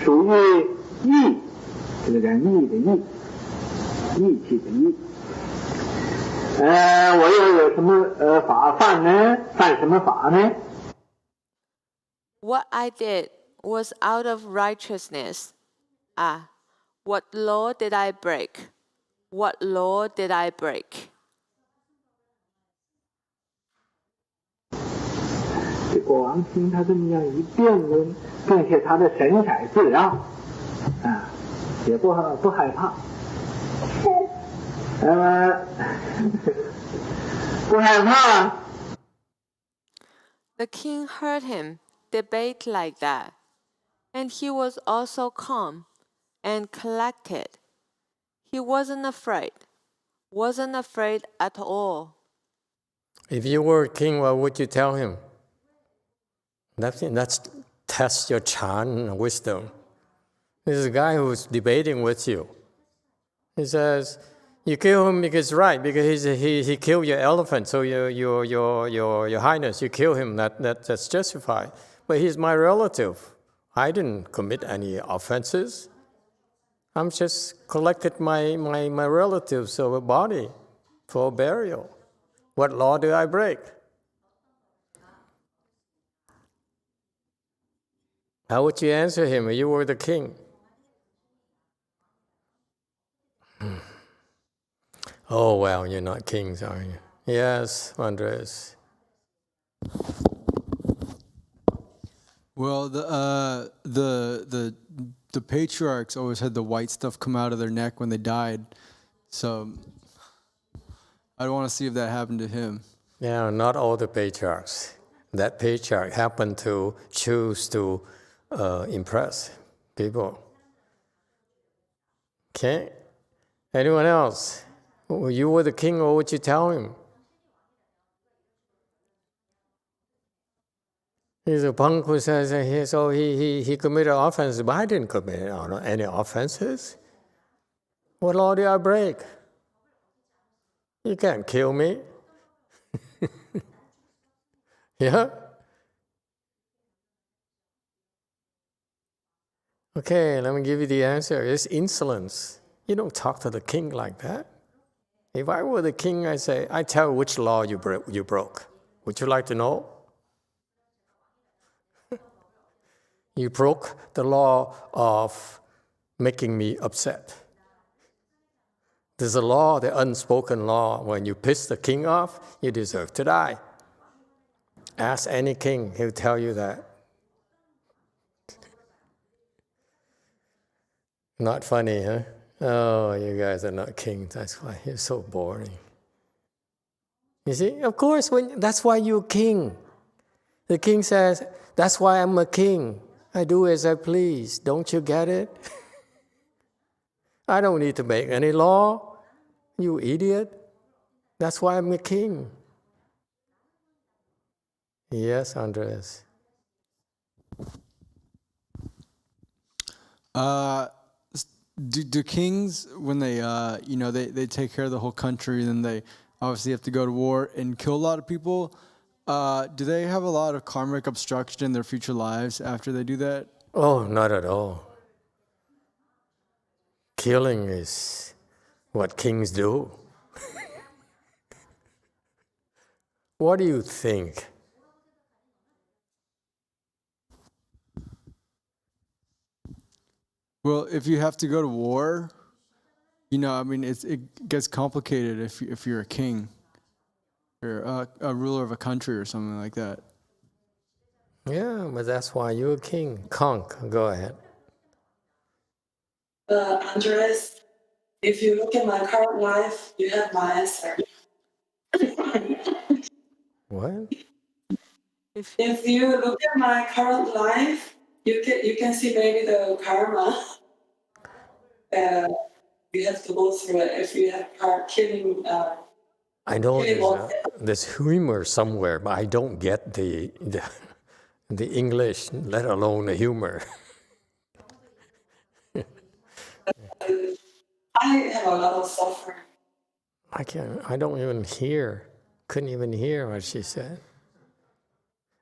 属于义，这个义的义，义气的义。我又有什么法犯呢？犯什么法呢？ What I did was out of righteousness. What law did I break? What law did I break? 这国王听他这么样一辩论，并且他的神采自让，也不害怕，不害怕。 The king heard him debate like that, and he was also calm and collected. He wasn't afraid at all. If you were a king, what would you tell him? That's test your Chan wisdom. This is a guy who's debating with you. He says, You kill him because because he killed your elephant. So your highness, you kill him. That's justified. But he's my relative. I didn't commit any offenses. I'm just collected my relatives' body for burial. What law did I break? How would you answer him if you were the king? Oh, well, you're not kings, are you? Yes, Andres. Well, the patriarchs always had the white stuff come out of their neck when they died, so I want to see if that happened to him. Yeah, not all the patriarchs. That patriarch happened to choose to impress people. Okay? Anyone else? You were the king, what would you tell him? He's a punk who says he committed offenses, but I didn't commit any offenses. What law did I break? You can't kill me. Yeah? Okay, let me give you the answer. It's insolence. You don't talk to the king like that. If I were the king, I tell you which law you broke. Would you like to know? You broke the law of making me upset. There's a law, the unspoken law. When you piss the king off, you deserve to die. Ask any king, he'll tell you that. Not funny, huh? Oh, you guys are not kings. That's why you're so boring. You see, of course, that's why you're king. The king says, that's why I'm a king. I do as I please. Don't you get it? I don't need to make any law. You idiot. That's why I'm a king. Yes, Andres. Do kings, when they they take care of the whole country, then they obviously have to go to war and kill a lot of people? Do they have a lot of karmic obstruction in their future lives after they do that? Oh, not at all. Killing is what kings do. What do you think? Well, if you have to go to war, it gets complicated if you're a king or a ruler of a country or something like that. Yeah, but that's why you're a king. Conk, go ahead. Andres, if you look at my current life, you have my answer. What? If you look at my current life, you can see maybe the karma you have to go through it if you have killing. I know there's humor somewhere, but I don't get the English, let alone the humor. I have a lot of suffering. I don't even hear, couldn't even hear what she said.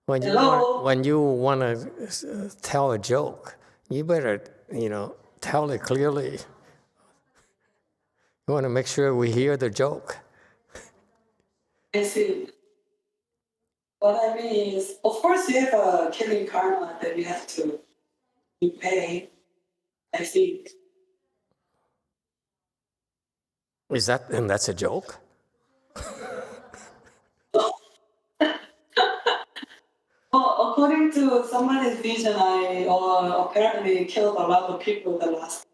When you want to tell a joke, you better, tell it clearly. You want to make sure we hear the joke. I see. What I mean is, of course, you have a killing karma that you have to pay. I think. And that's a joke? Well, according to somebody's vision, I apparently killed a lot of people the last.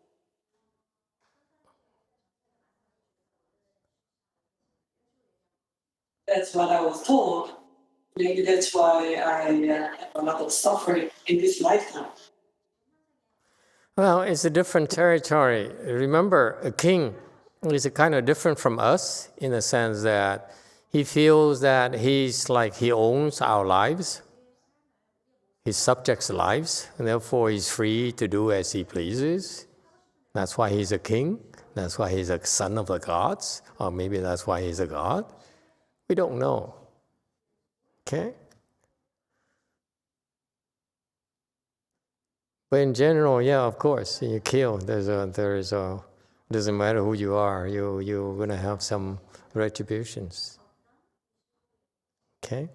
That's what I was told. Maybe that's why I have a lot of suffering in this lifetime. Well, it's a different territory. Remember, a king is kind of different from us in the sense that he feels that he's like he owns our lives, his subjects' lives, and therefore he's free to do as he pleases. That's why he's a king. That's why he's a son of the gods? Or maybe that's why he's a god? We don't know. Okay? But in general, yeah, of course, you kill. Doesn't matter who you are, you're going to have some retributions. Okay?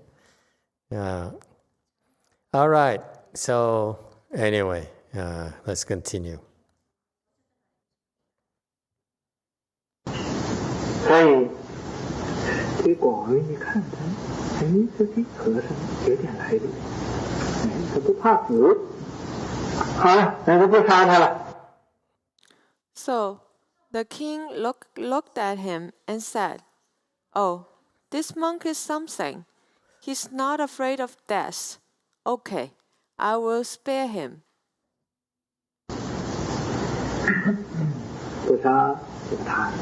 All right. So anyway, let's continue. 所以给广为一看他，哎，这和尚有点来历，哎，他不怕死。好了，那就不杀他了。 So the king looked at him and said, "Oh, this monk is something. He's not afraid of death. Okay, I will spare him." 不杀就他，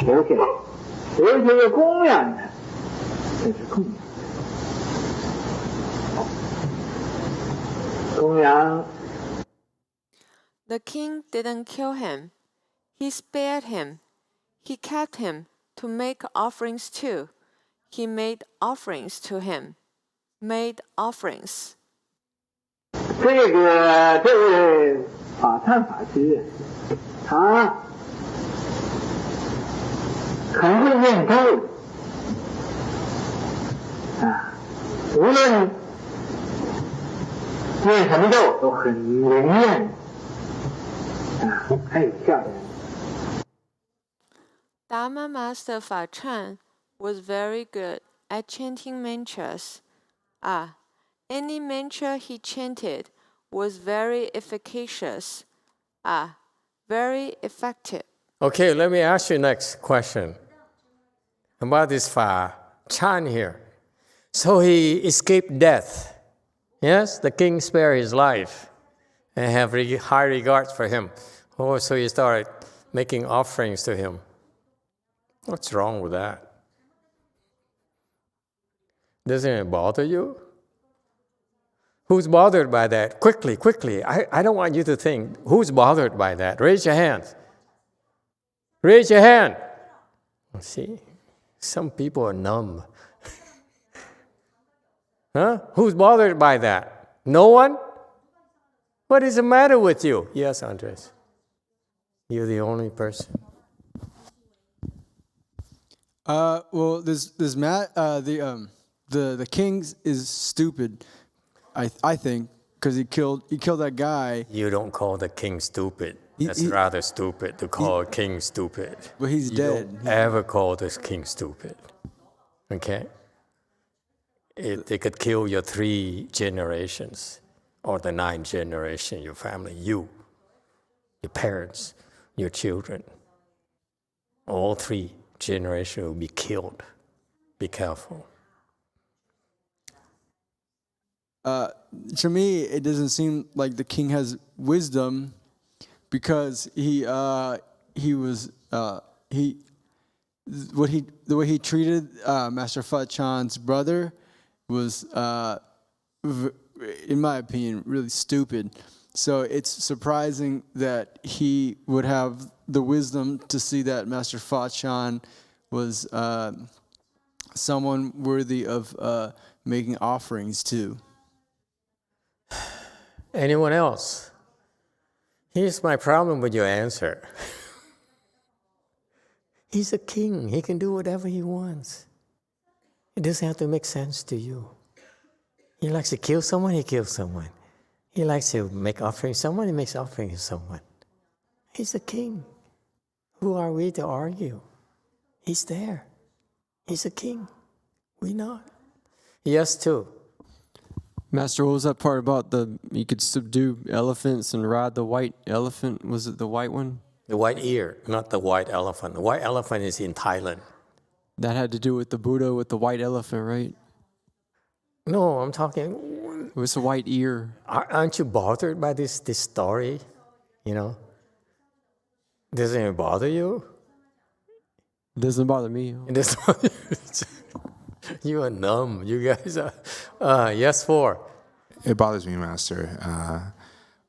留下来，留下个供养他，这是供养。供养。 The king didn't kill him. He spared him. He kept him to make offerings too. He made offerings to him. Made offerings. 这位法忏法师，他很会念咒啊，无论念什么咒都很灵验啊，很有效的。 Dharma Master Fa Chan was very good at chanting mantras. Any mantra he chanted was very efficacious. Very effective. Okay, let me ask you next question about this Fa Chan here. So he escaped death. Yes, the king spared his life and have high regards for him. Oh, so he started making offerings to him. What's wrong with that? Doesn't it bother you? Who's bothered by that? Quickly. I don't want you to think. Who's bothered by that? Raise your hand. Raise your hand. See, some people are numb. Huh? Who's bothered by that? No one? What is the matter with you? Yes, Andres. You're the only person. Well, the king is stupid. I think because he killed that guy. You don't call the king stupid. That's rather stupid to call a king stupid. But he's dead. Don't ever call this king stupid. Okay? They could kill your 3 generations or the 9th generation, your family, you, your parents, your children. All 3 generations will be killed. Be careful. To me, it doesn't seem like the king has wisdom because the way he treated Master Fa Chan's brother was, in my opinion, really stupid. So it's surprising that he would have the wisdom to see that Master Fa Chan was someone worthy of making offerings to. Anyone else? Here's my problem with your answer. He's a king. He can do whatever he wants. It doesn't have to make sense to you. He likes to kill someone, he kills someone. He likes to make offerings to someone, he makes offerings to someone. He's a king. Who are we to argue? He's there. He's a king. We not. Yes, too. Master, what was that part about you could subdue elephants and ride the white elephant? Was it the white one? The white ear, not the white elephant. The white elephant is in Thailand. That had to do with the Buddha with the white elephant, right? No, I'm talking... It was a white ear. Aren't you bothered by this story? You know? Doesn't it bother you? It doesn't bother me. It doesn't bother you. You are numb. You guys are... yes, 4. It bothers me, Master.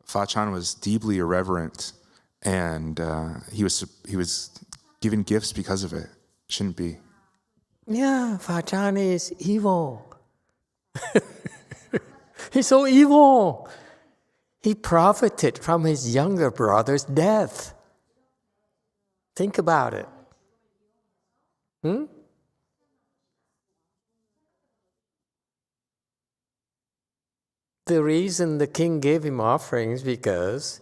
Fa Chan was deeply irreverent and he was given gifts because of it. Shouldn't be. Yeah, Fajani is evil. He's so evil. He profited from his younger brother's death. Think about it. The reason the king gave him offerings because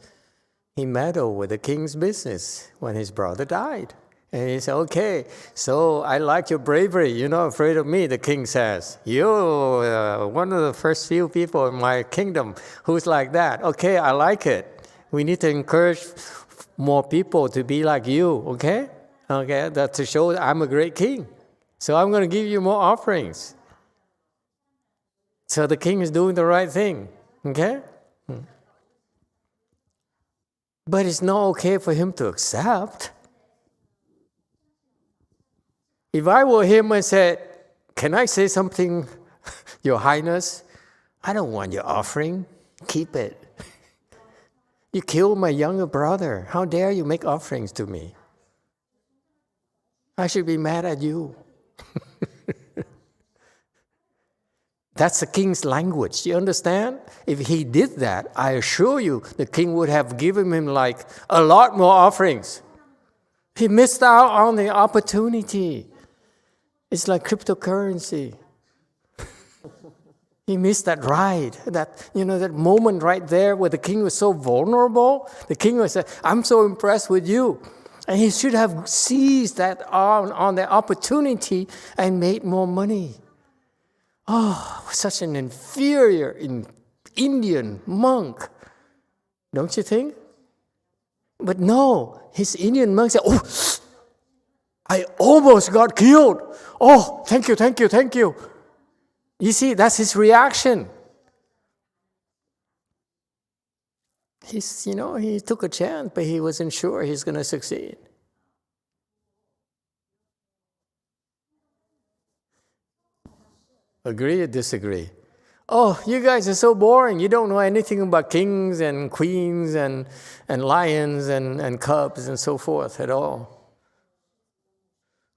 he meddled with the king's business when his brother died. And he said, okay, so I like your bravery. You're not afraid of me, the king says. You're one of the first few people in my kingdom who's like that. Okay, I like it. We need to encourage more people to be like you, okay? Okay, that's to show that I'm a great king. So I'm going to give you more offerings. So the king is doing the right thing, okay? But it's not okay for him to accept. If I were him and said, can I say something, Your Highness? I don't want your offering. Keep it. You killed my younger brother. How dare you make offerings to me? I should be mad at you. That's the king's language. You understand? If he did that, I assure you, the king would have given him like a lot more offerings. He missed out on the opportunity. It's like cryptocurrency. He missed that ride, that moment right there where the king was so vulnerable. The king was saying, I'm so impressed with you. And he should have seized that on the opportunity and made more money. Oh, such an inferior Indian monk. Don't you think? But no, his Indian monk said, oh, I almost got killed. Oh, thank you, thank you, thank you. You see, that's his reaction. He took a chance, but he wasn't sure he's going to succeed. Agree or disagree? Oh, you guys are so boring. You don't know anything about kings and queens and lions and cubs and so forth at all.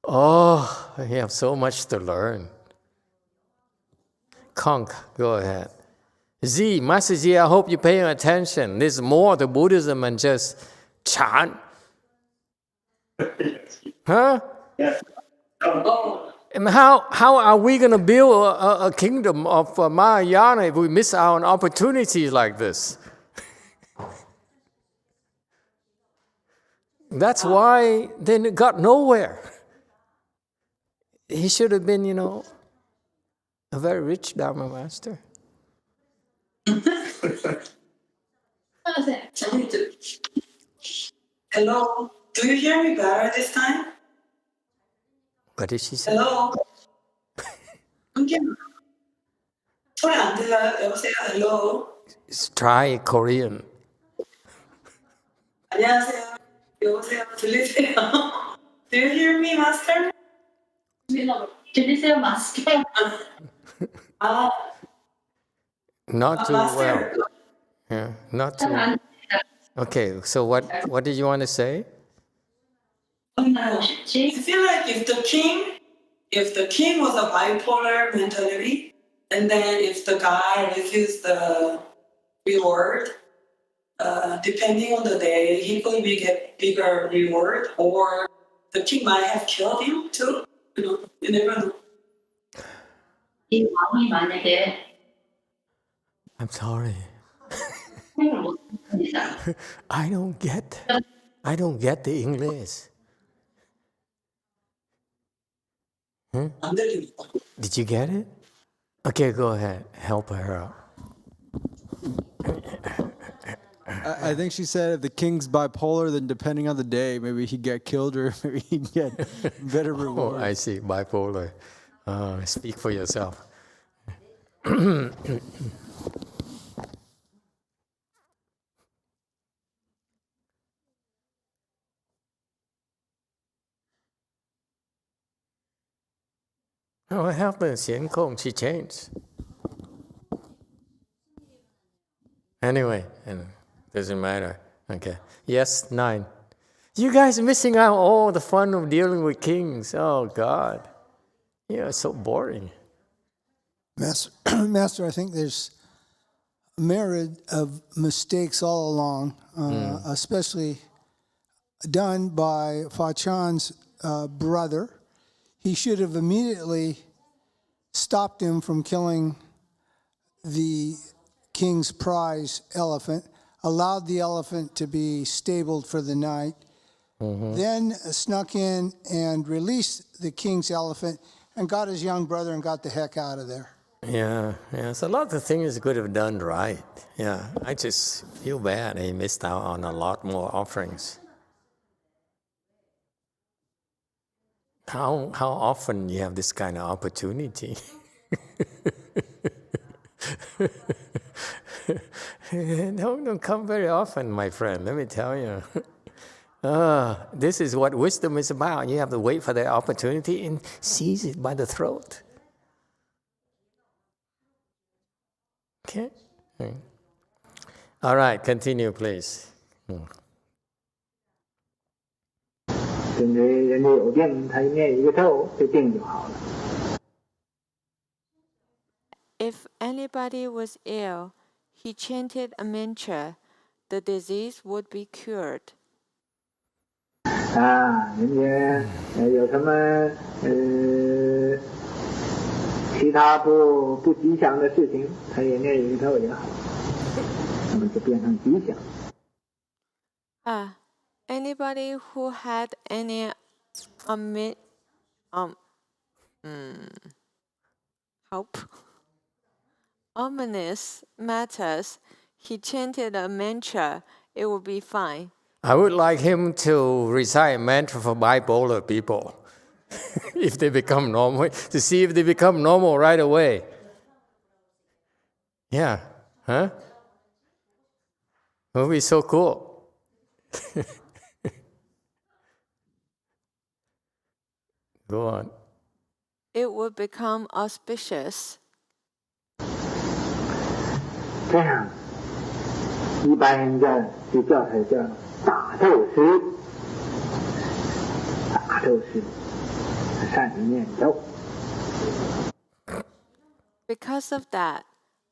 Oh, you have so much to learn. Conk, go ahead. Z, Master Z, I hope you're paying attention. There's more to Buddhism than just chant. Huh? Yes. And how are we going to build a kingdom of Mahayana if we miss out on opportunities like this? That's why they got nowhere. He should have been, a very rich Dharma master. Hello, do you hear me better this time? What did she say? Hello. Okay. 소리 안 들려요? 여보세요? Hello. Try Korean. 안녕하세요. 여보세요? 들리세요? Do you hear me, Master? 들리세요, 마스터? 아, Not too Master. well. Yeah, not too. Okay, so what did you want to say? I feel like if the king was a bipolar mentality, and then if the guy refused the reward, depending on the day, he could get bigger reward, or the king might have killed him too. You never know. 이 왕이 만약에 I'm sorry. 행을 못합니다. I don't get the English. 안 들립니다. Did you get it? Okay, go ahead. Help her out. I think she said if the king's bipolar, then depending on the day, maybe he'd get killed or maybe he'd get better Oh, reward. I see. Bipolar. Speak for yourself. Oh, what happened? Xian Kong, she changed. Anyway, doesn't matter. Okay. Yes, 9. You guys are missing out all the fun of dealing with kings. Oh, God. Yeah, it's so boring. Master, I think there's a myriad of mistakes all along, especially done by Fa Chan's brother. He should have immediately stopped him from killing the king's prize elephant, allowed the elephant to be stabled for the night, then snuck in and released the king's elephant and got his young brother and got the heck out of there. Yeah. So a lot of things could have done right. Yeah, I just feel bad he missed out on a lot more offerings. How often you have this kind of opportunity? Don't come very often, my friend, let me tell you. This is what wisdom is about. You have to wait for the opportunity and seize it by the throat. Okay? All right, continue, please. 甚至人家有病，他一念一个咒，这病就好了。 If anybody was ill, he chanted a mantra, the disease would be cured. 人家有什么其他不吉祥的事情，他也念一个咒也好，那么就变成吉祥。 Anybody who had any ominous matters, he chanted a mantra, it would be fine. I would like him to recite a mantra for bipolar people. If they become normal, to see if they become normal right away. Yeah, huh? It would be so cool. Go on. It would become auspicious. 这样，一般人就叫它叫大咒师，大咒师，善于念咒。 Because of that,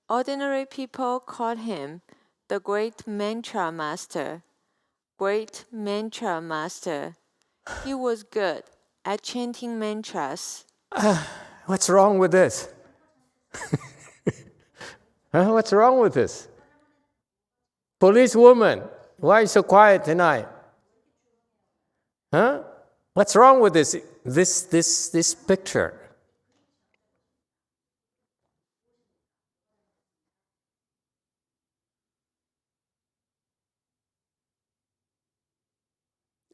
ordinary people called him the great mantra master. Great mantra master. He was good at chanting mantras. What's wrong with this? What's wrong with this? Policewoman, why are you so quiet tonight? Huh? What's wrong with this picture?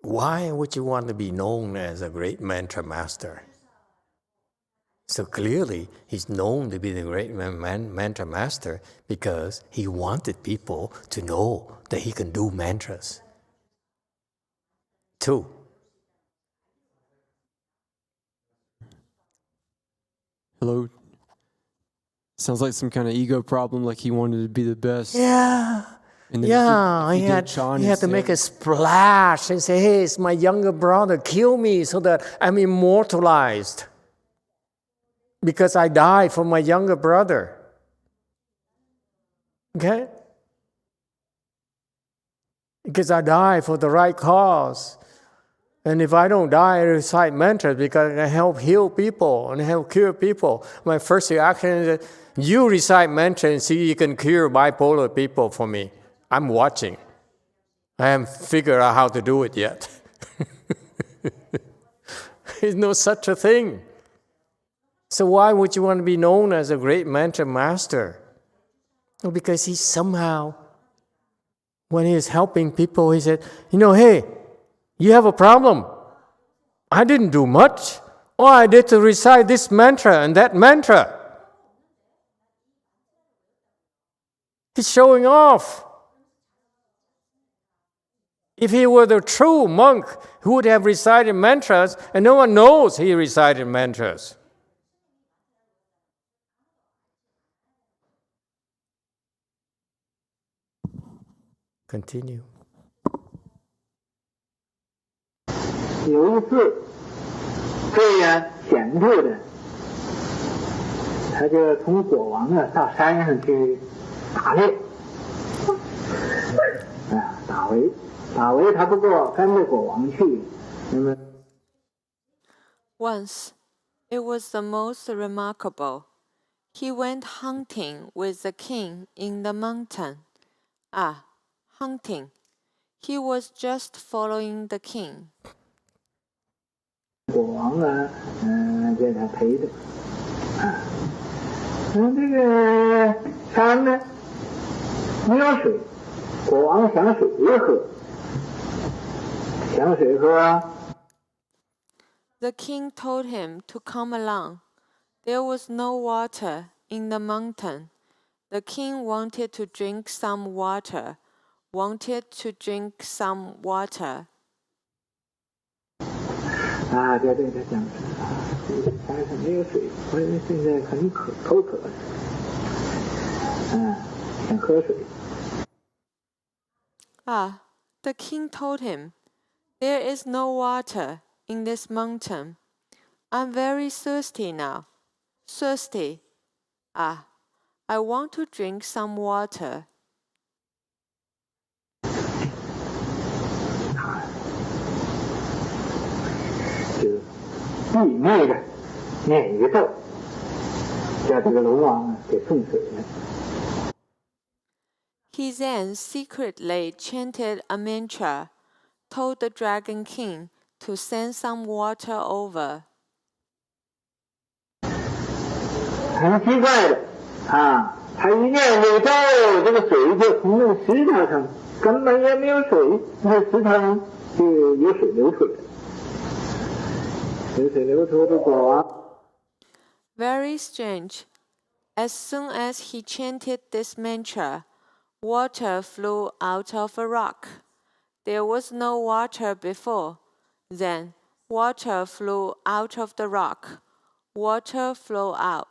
Why would you want to be known as a great mantra master? So clearly, he's known to be the great mantra master because he wanted people to know that he can do mantras. 2. Hello? Sounds like some kind of ego problem, like he wanted to be the best. Yeah. And then He had to make a splash and say, hey, it's my younger brother, kill me so that I'm immortalized. Because I died for my younger brother. Okay? Because I died for the right cause. And if I don't die, I recite mantras because I help heal people and help cure people. My first reaction is that you recite mantras and see you can cure bipolar people for me. I'm watching. I haven't figured out how to do it yet. There's no such a thing. So why would you want to be known as a great mantra master? Well, because he somehow, when he is helping people, he said, hey, you have a problem. I didn't do much. All I did to recite this mantra and that mantra. He's showing off. If he were the true monk, he would have recited mantras, and no one knows he recited mantras. Continue. 有一次，这样显著的，他就从国王到山上去打猎，打围他不过跟着国王去，那么。 Once, it was the most remarkable. He went hunting with the king in the mountain. Hunting. He was just following the king. 国王给他陪着，这个山呢没有水，国王想水喝，The king told him to come along. There was no water in the mountain. The king wanted to drink some water. 这讲山上没有水，我现在很口渴，想喝水。The king told him, "There is no water in this mountain. I'm very thirsty now. Thirsty. I want to drink some water." 就闭密的念一个咒，叫这个龙王给送水了。He then secretly chanted a mantra, told the Dragon King to send some water over. 很奇怪的他一念这个咒，这个水就从那个石头上根本也没有水，那石头上就有水流出来，有水流出的国王。Very strange. As soon as he chanted this mantra, water flew out of a rock. There was no water before. Then water flew out of the rock. Water flew out.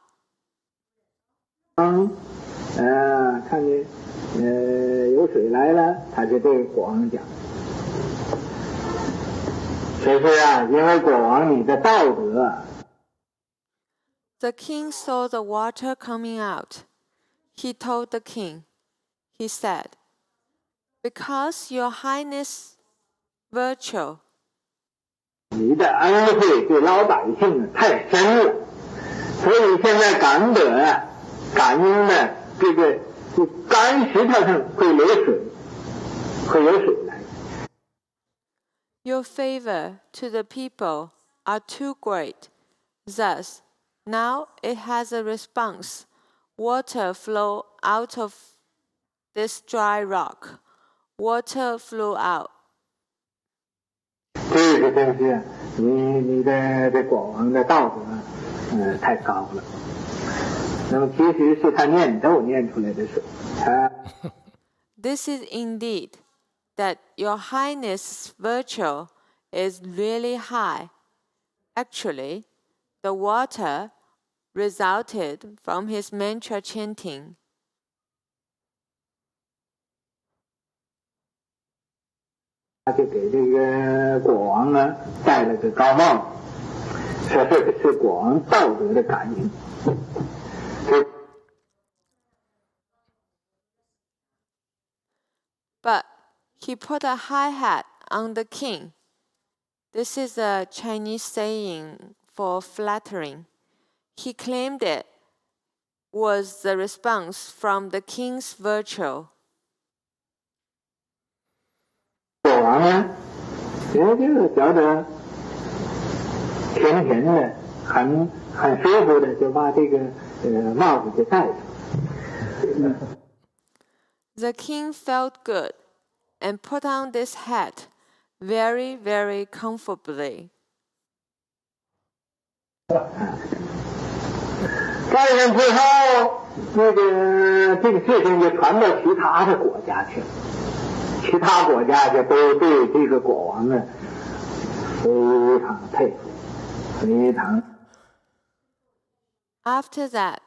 看见有水来了，他就对国王讲：“这是因为国王你的道德。” The king saw the water coming out. He told the king, he said, "Because your highness' virtue." 你的恩惠对老百姓太深了，所以现在感恩的这个干石头上会流水，会有水来。Your favor to the people are too great. Thus, now it has a response. Water flow out of this dry rock. Water flew out. 这个真是你的这国王的道德太高了。那么其实是他念咒念出来的水。This is indeed that your highness' virtue is really high. Actually, the water resulted from his mantra chanting. 他就给这个国王戴了个高帽，说这个是国王道德的感应。But he put a high hat on the king. This is a Chinese saying for flattering. He claimed it was the response from the king's virtue. 国王也就觉得甜甜的，很舒服的，就把这个帽子就戴上。The king felt good and put on this hat very, very comfortably. 戴上之后，这个事情就传到其他的国家去了，其他国家就都对这个国王非常佩服，非常。After that,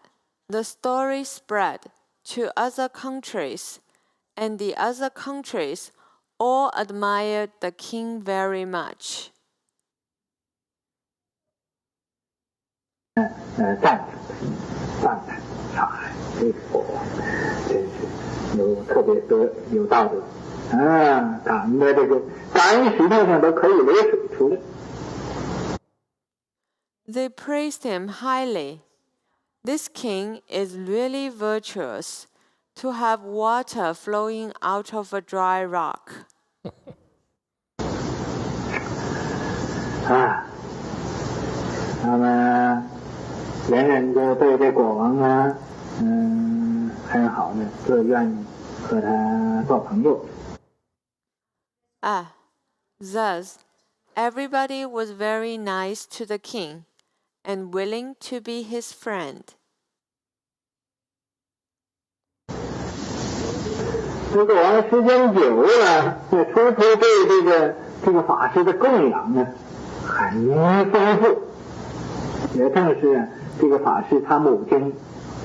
the story spread to other countries, and the other countries all admired the king very much. 赞叹啊，这个佛真是有特别有道德啊，他们的这个感恩石头上都可以流水出来。They praised him highly. This king is really virtuous to have water flowing out of a dry rock. 啊，那么人人都对这国王呢，很好的，都愿意和他做朋友。Thus, everybody was very nice to the king and willing to be his friend. 这国王时间久了，出对这个法师的供养呢，很丰富。也正是这个法师他母亲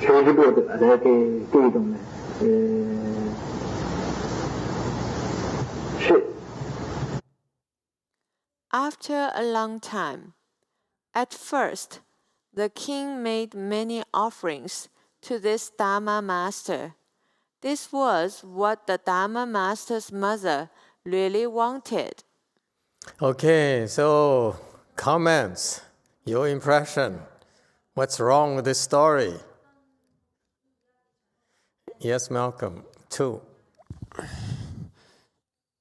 求之不得的这种事。After a long time, at first, the king made many offerings to this Dharma master. This was what the Dharma master's mother really wanted. Okay, so comments, your impression. What's wrong with this story? Yes, Malcolm. 2.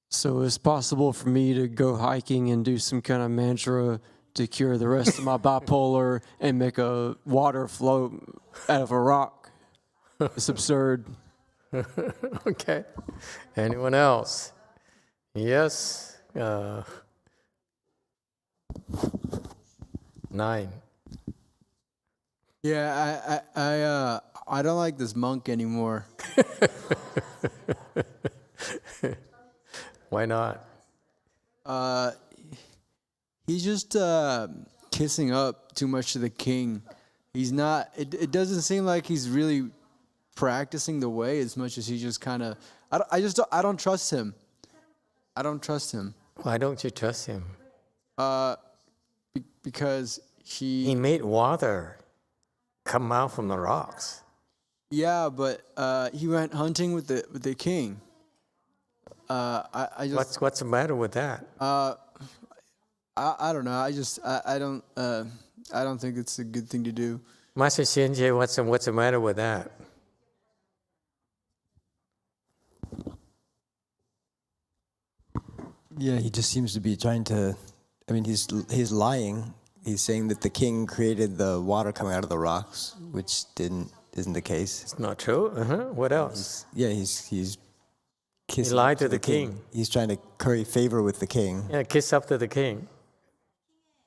So it's possible for me to go hiking and do some kind of mantra to cure the rest of my bipolar and make a water flow out of a rock. It's absurd. Okay. Anyone else? Yes. 9. Yeah, I don't like this monk anymore. Why not? He's just kissing up too much to the king. He's not. It doesn't seem like he's really practicing the way as much as he just kind of. I don't trust him. I don't trust him. Why don't you trust him? Because He made water come out from the rocks. Yeah, but he went hunting with the king. I just What's the matter with that? I don't know. I don't think it's a good thing to do. Master Xianjie, what's the matter with that? Yeah, he just seems to be trying to. I mean, he's lying. He's saying that the king created the water coming out of the rocks, which isn't the case. It's not true. What else? He's kissing. He lied to the king. He's trying to curry favor with the king. Yeah, kiss up to the king.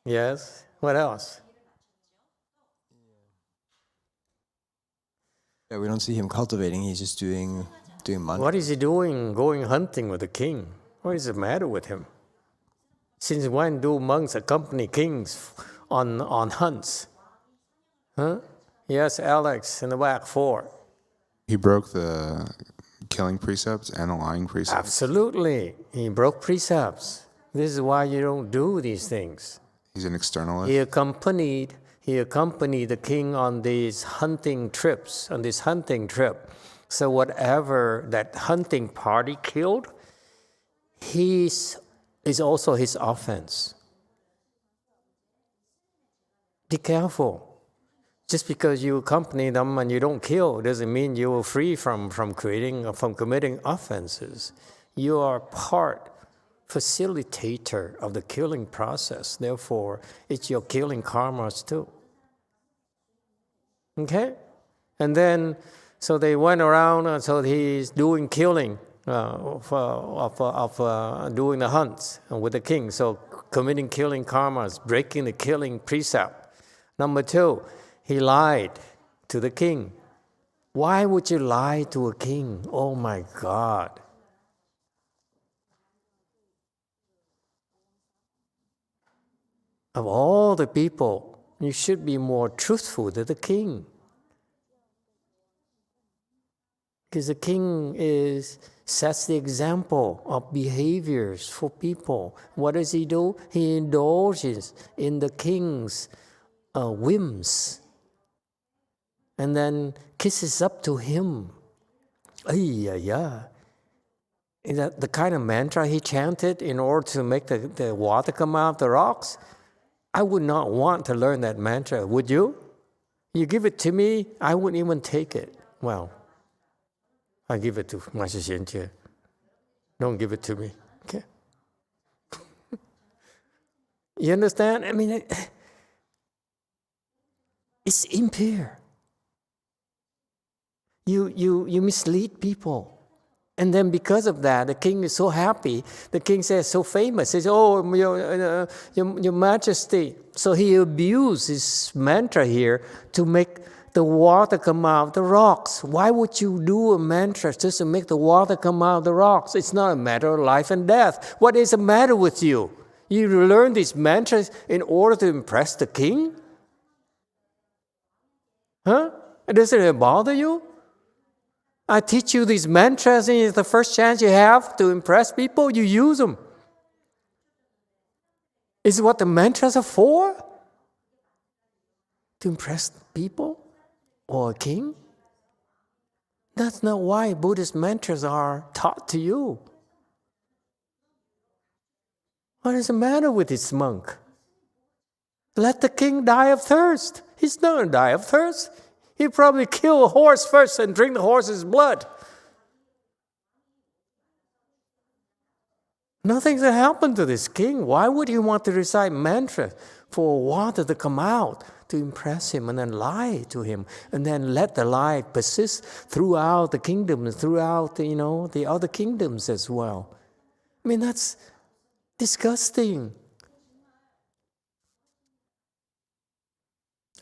Yes. What else? Yeah, we don't see him cultivating. He's just doing mantra. What is he doing going hunting with the king? What is the matter with him? Since when do monks accompany kings on hunts? Huh? Yes, Alex in the back 4. He broke the killing precepts and the lying precepts. Absolutely. He broke precepts. This is why you don't do these things. He's an externalist. He accompanied the king on these hunting trips, on this hunting trip. So whatever that hunting party killed, is also his offense. Be careful. Just because you accompany them and you don't kill doesn't mean you are free from committing offenses. You are facilitator of the killing process. Therefore, it's your killing karmas too. Okay? And then, so they went around, and so he's doing killing, doing the hunts with the king. So committing killing karmas, breaking the killing precept. Number 2, he lied to the king. Why would you lie to a king? Oh my God. Of all the people, you should be more truthful to the king. Because the king sets the example of behaviors for people. What does he do? He indulges in the king's whims. and then kisses up to him. Is that the kind of mantra he chanted in order to make the water come out of the rocks? I would not want to learn that mantra, would you? You give it to me, I wouldn't even take it. Well, I give it to Master Xianjie. Don't give it to me, okay? You understand? I mean, it's impure. You mislead people. And then because of that, the king is so happy. The king says, so famous. He says, oh, your Majesty. So he abused his mantra here to make the water come out of the rocks. Why would you do a mantra just to make the water come out of the rocks? It's not a matter of life and death. What is the matter with you? You learn these mantras in order to impress the king? Huh? Doesn't it bother you? I teach you these mantras, and it's the first chance you have to impress people, you use them. Is what the mantras are for? To impress people or a king? That's not why Buddhist mantras are taught to you. What is the matter with this monk? Let the king die of thirst. He's not going to die of thirst. He'd probably kill a horse first and drink the horse's blood. Nothing's going to happen to this king. Why would he want to recite mantras for water to come out to impress him and then lie to him and then let the lie persist throughout the kingdom and throughout the other kingdoms as well? I mean, that's disgusting.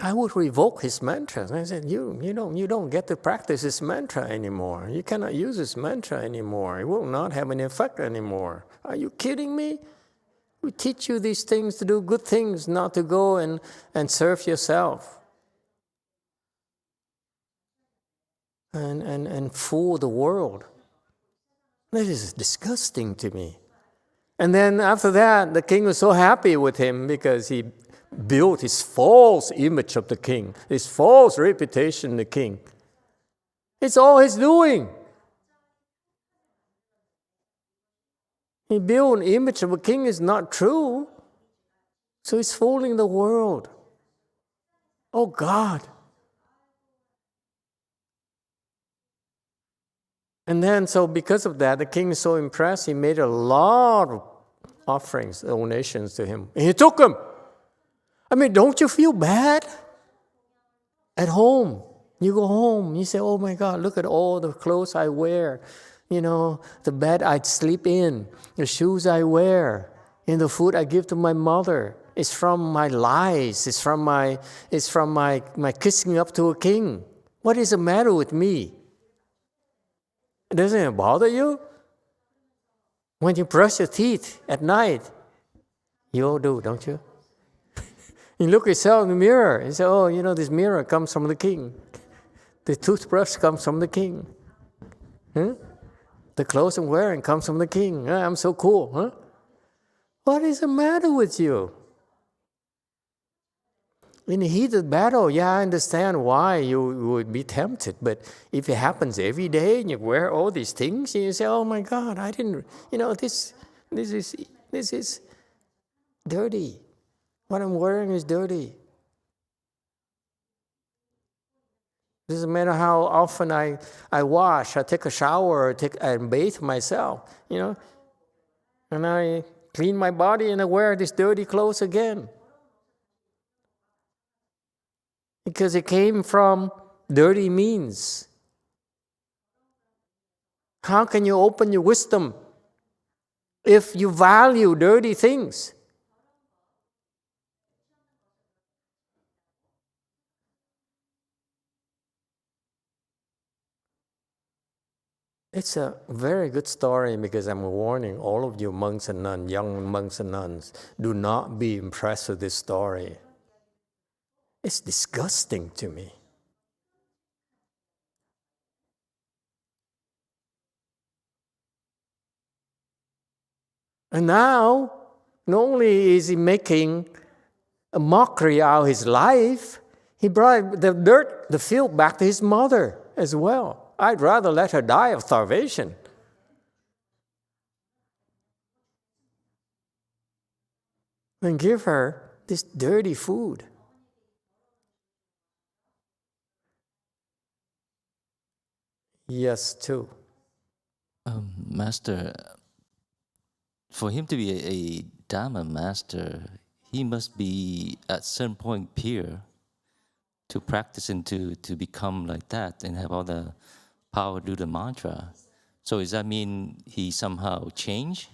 I would revoke his mantras. I said, you don't get to practice this mantra anymore. You cannot use this mantra anymore. It will not have an effect anymore. Are you kidding me? We teach you these things to do good things, not to go and serve yourself. And fool the world. That is disgusting to me. And then after that, the king was so happy with him because he built his false image of the king, his false reputation of the king. It's all his doing. He built an image of a king is not true, so he's fooling the world. Oh God. And then, so because of that, the king is so impressed, he made a lot of offerings, donations to him. And he took them. I mean, don't you feel bad? At home, you go home, you say, oh my God, look at all the clothes I wear. The bed I sleep in, the shoes I wear, the food I give to my mother. It's from my lies. It's from my kissing up to a king. What is the matter with me? Doesn't it bother you? When you brush your teeth at night, you all do, don't you? You look yourself in the mirror and say, oh, this mirror comes from the king. The toothbrush comes from the king. Huh? The clothes I'm wearing comes from the king. I'm so cool, huh? What is the matter with you? In the heat of battle, I understand why you would be tempted. But if it happens every day and you wear all these things, and you say, oh my God, I didn't, this is dirty. What I'm wearing is dirty. Doesn't matter how often I wash, I take a shower, and bathe myself, and I clean my body and I wear these dirty clothes again. Because it came from dirty means. How can you open your wisdom if you value dirty things? It's a very good story because I'm warning all of you monks and nuns, young monks and nuns, do not be impressed with this story. It's disgusting to me. And now, not only is he making a mockery out of his life, He brought the dirt, the filth back to his mother as well. I'd rather let her die of starvation. Than give her this dirty food. Yes, too. Master, for him to be a Dharma master, he must be at certain point pure to practice and to become like that and have all the power to do the mantra. So does that mean he somehow changed?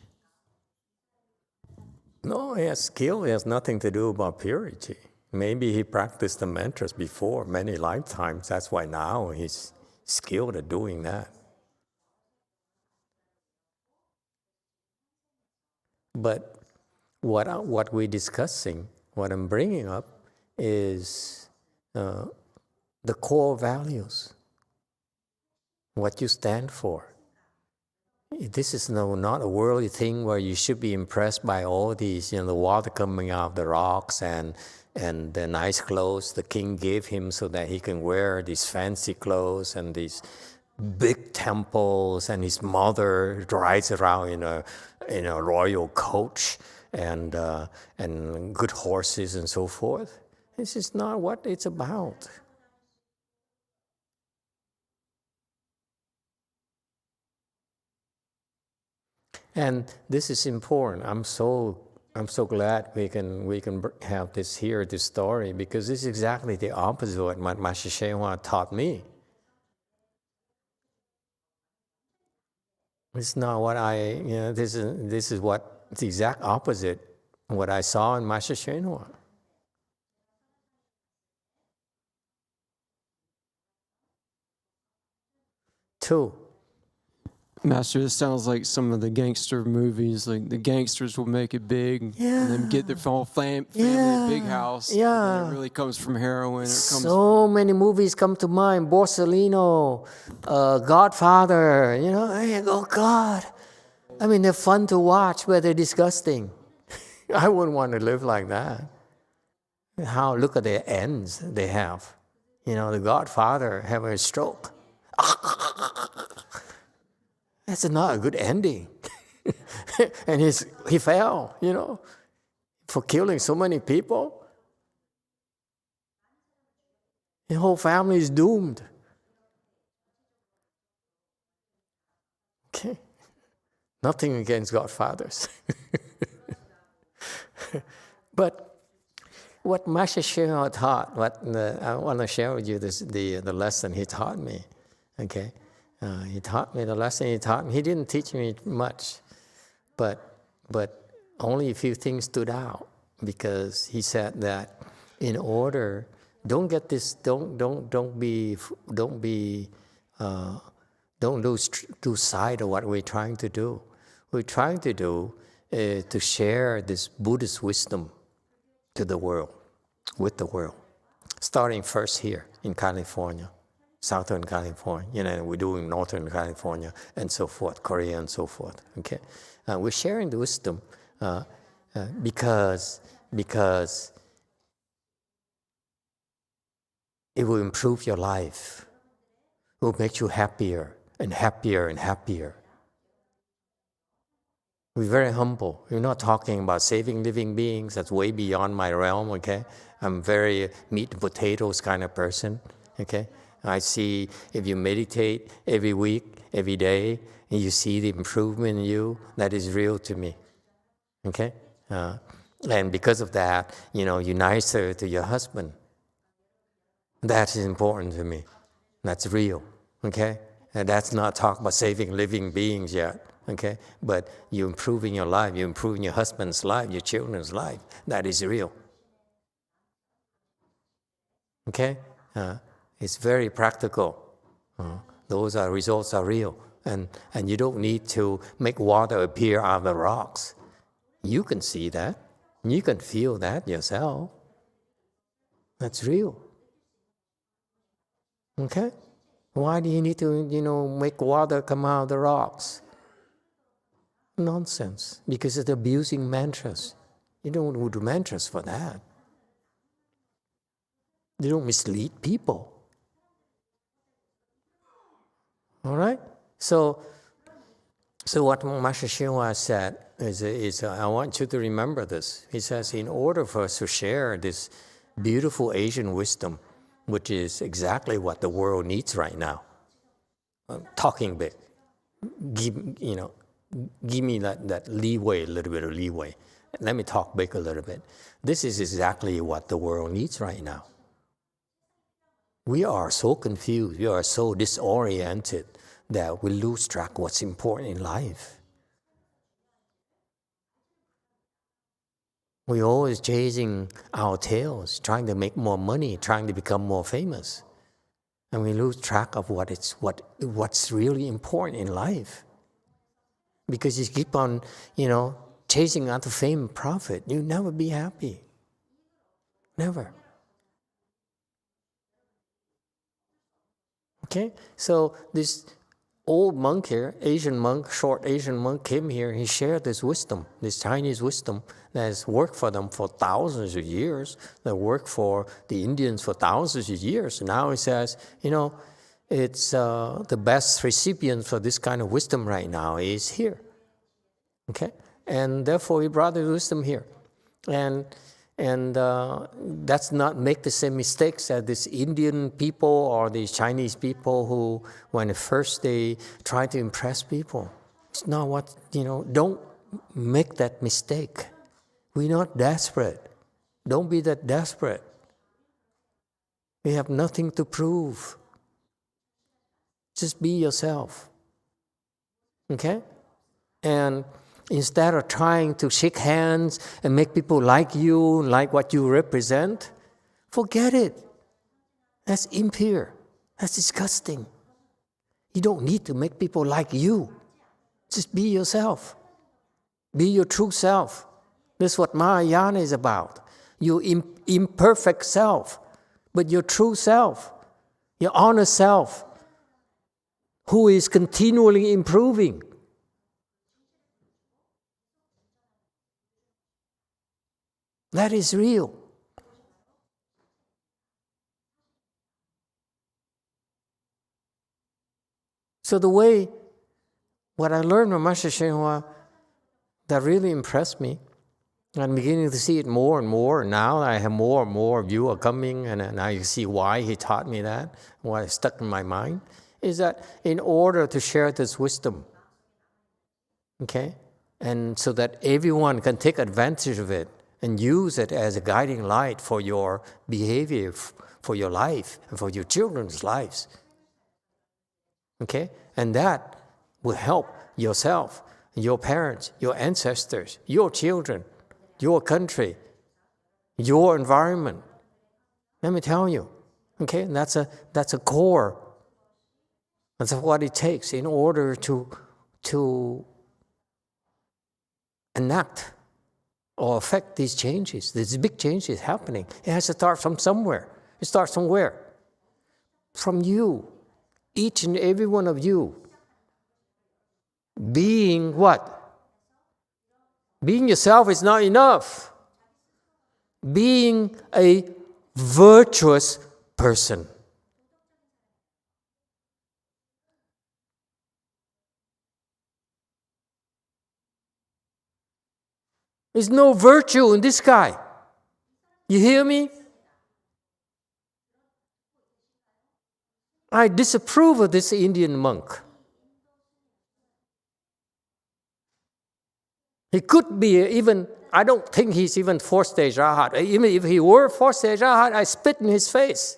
No, he has skill. It has nothing to do about purity. Maybe he practiced the mantras before many lifetimes. That's why now he's skilled at doing that. But what we're discussing, what I'm bringing up, is the core values, what you stand for. This is not a worldly thing where you should be impressed by all these, the water coming out of the rocks and the nice clothes the king gave him so that he can wear these fancy clothes and these big temples, and his mother rides around in a royal coach and good horses and so forth. This is not what it's about. And this is important. I'm so glad we can have this story, because this is exactly the opposite of what Master YongHua taught me. It's not what this is what the exact opposite of what I saw in Master YongHua. Two. Master, this sounds like some of the gangster movies. Like the gangsters will make it big and then get their whole family a big house. Yeah. And it really comes from heroin. So many movies come to mind. Borsellino, Godfather. Oh God. I mean, they're fun to watch, but they're disgusting. I wouldn't want to live like that. Look at the ends they have. The Godfather having a stroke. That's not a good ending. And he fell, for killing so many people. The whole family is doomed. Okay. Nothing against Godfathers. But what Master YongHua taught, I want to share with you the lesson he taught me. Okay. He taught me the lesson he taught me. He didn't teach me much, but only a few things stood out, because he said that don't lose sight of what we're trying to do. We're trying to do to share this Buddhist wisdom to the world, with the world, starting first here in California. Southern California, we're doing Northern California and so forth, Korea and so forth. Okay, we're sharing the wisdom because it will improve your life. It will make you happier and happier and happier. We're very humble. We're not talking about saving living beings. That's way beyond my realm. Okay, I'm very meat and potatoes kind of person. Okay. I see if you meditate every week, every day, and you see the improvement in you, that is real to me. Okay? And because of that, you're nicer to your husband. That is important to me. That's real. Okay? And that's not talking about saving living beings yet. Okay? But you're improving your life, you're improving your husband's life, your children's life. That is real. Okay? It's very practical. Those results are real. And you don't need to make water appear out of the rocks. You can see that. You can feel that yourself. That's real. Okay? Why do you need to, make water come out of the rocks? Nonsense. Because it's abusing mantras. You don't do mantras for that. They don't mislead people. All right? So what Master YongHua said is I want you to remember this. He says, in order for us to share this beautiful Asian wisdom, which is exactly what the world needs right now, talking big, give me that leeway, a little bit of leeway. Let me talk big a little bit. This is exactly what the world needs right now. We are so confused, we are so disoriented that we lose track of what's important in life. We're always chasing our tails, trying to make more money, trying to become more famous. And we lose track of what's really important in life. Because you keep on, chasing after fame and profit, you'll never be happy. Never. Okay? So this old monk here, short Asian monk came here, he shared this wisdom, this Chinese wisdom that has worked for them for thousands of years, that worked for the Indians for thousands of years. Now he says, it's the best recipient for this kind of wisdom right now is here. Okay? And therefore he brought the wisdom here. And that's not make the same mistakes as these Indian people or these Chinese people who, when at first they try to impress people. It's not what, don't make that mistake. We're not desperate. Don't be that desperate. We have nothing to prove. Just be yourself. Okay? And instead of trying to shake hands and make people like you, like what you represent, forget it. That's impure. That's disgusting. You don't need to make people like you. Just be yourself. Be your true self. That's what Mahayana is about. Your imperfect self, but your true self, your honest self, who is continually improving. That is real. So what I learned from Master YongHua that really impressed me, I'm beginning to see it more and more. Now I have more and more of you are coming, and I see why he taught me that, why it stuck in my mind, is that in order to share this wisdom, okay, and so that everyone can take advantage of it, and use it as a guiding light for your behavior, for your life, and for your children's lives. Okay? And that will help yourself, your parents, your ancestors, your children, your country, your environment. Let me tell you. Okay? And that's a core. That's what it takes in order to enact or affect these changes, these big changes happening. It has to start from somewhere. It starts from where? From you, each and every one of you. Being what? Being yourself is not enough. Being a virtuous person. There's no virtue in this guy. You hear me? I disapprove of this Indian monk. He could be even, I don't think he's even fourth stage Rahat. Even if he were fourth stage Rahat, I spit in his face.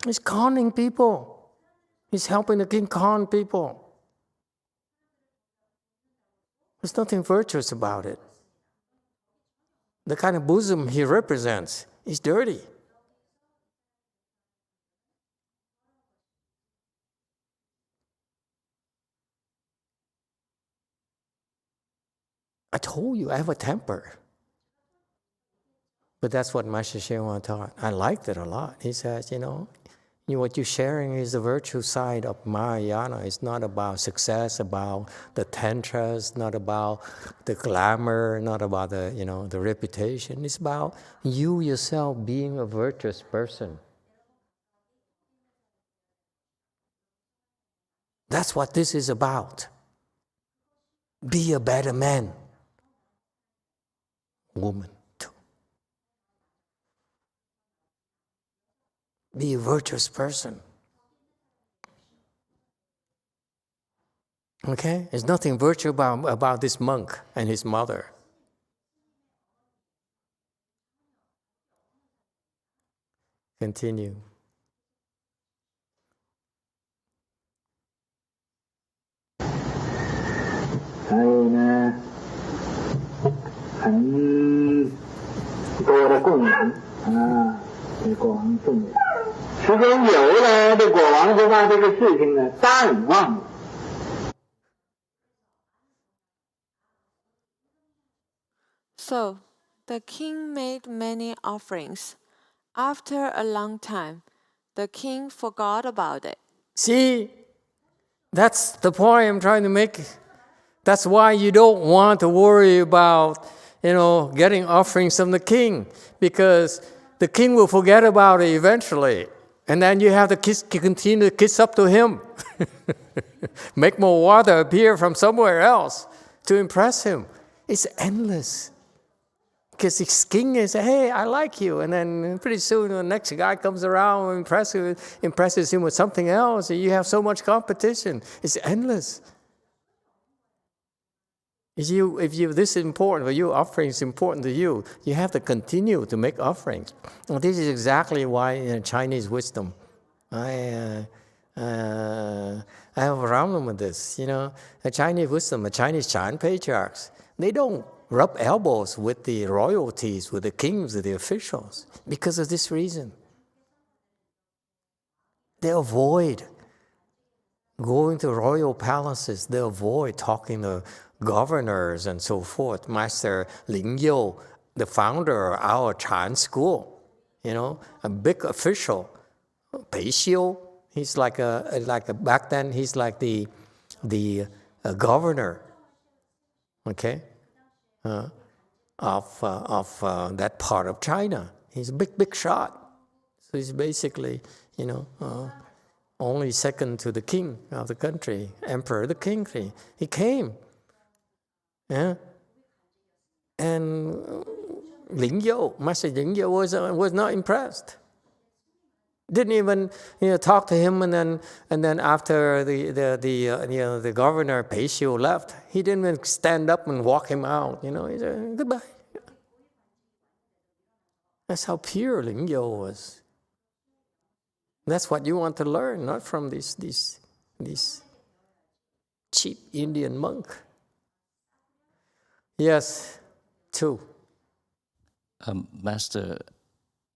He's conning people. He's helping the king con people. There's nothing virtuous about it. The kind of bosom he represents is dirty. I told you I have a temper. But that's what Master YongHua taught. I liked it a lot. He says, What you're sharing is the virtue side of Mahayana. It's not about success, about the tantras, not about the glamour, not about the reputation. It's about you yourself being a virtuous person. That's what this is about. Be a better man, woman too. Be a virtuous person. Okay? There's nothing virtuous about this monk and his mother. Continue. So, the king made many offerings. After a long time, the king forgot about it. See, that's the point I'm trying to make. That's why you don't want to worry about, getting offerings from the king, because the king will forget about it eventually. And then you have to continue to kiss up to him. Make more water appear from somewhere else to impress him. It's endless. Because the king is, hey, I like you. And then pretty soon the next guy comes around and impresses him with something else. And you have so much competition. It's endless. If this is important for you, offering is important to you, you have to continue to make offerings. Well, this is exactly why in Chinese wisdom, I have a problem with this. The Chinese wisdom, the Chinese Chan patriarchs, they don't rub elbows with the royalties, with the kings, with the officials, because of this reason. They avoid going to royal palaces. They avoid talking to governors and so forth. Master Ling You, the founder of our Chan school, a big official, Pei Xiu, he's like back then he's like the governor, okay, of that part of China. He's a big shot. So he's basically, only second to the king of the country, emperor of the king. He came. Yeah. And Master Ling Yu was not impressed. Didn't even talk to him, and then after the governor Pei Xiu left, he didn't even stand up and walk him out. He said goodbye. That's how pure Ling Yu was. That's what you want to learn, not from this cheap Indian monk. Yes, two. Master,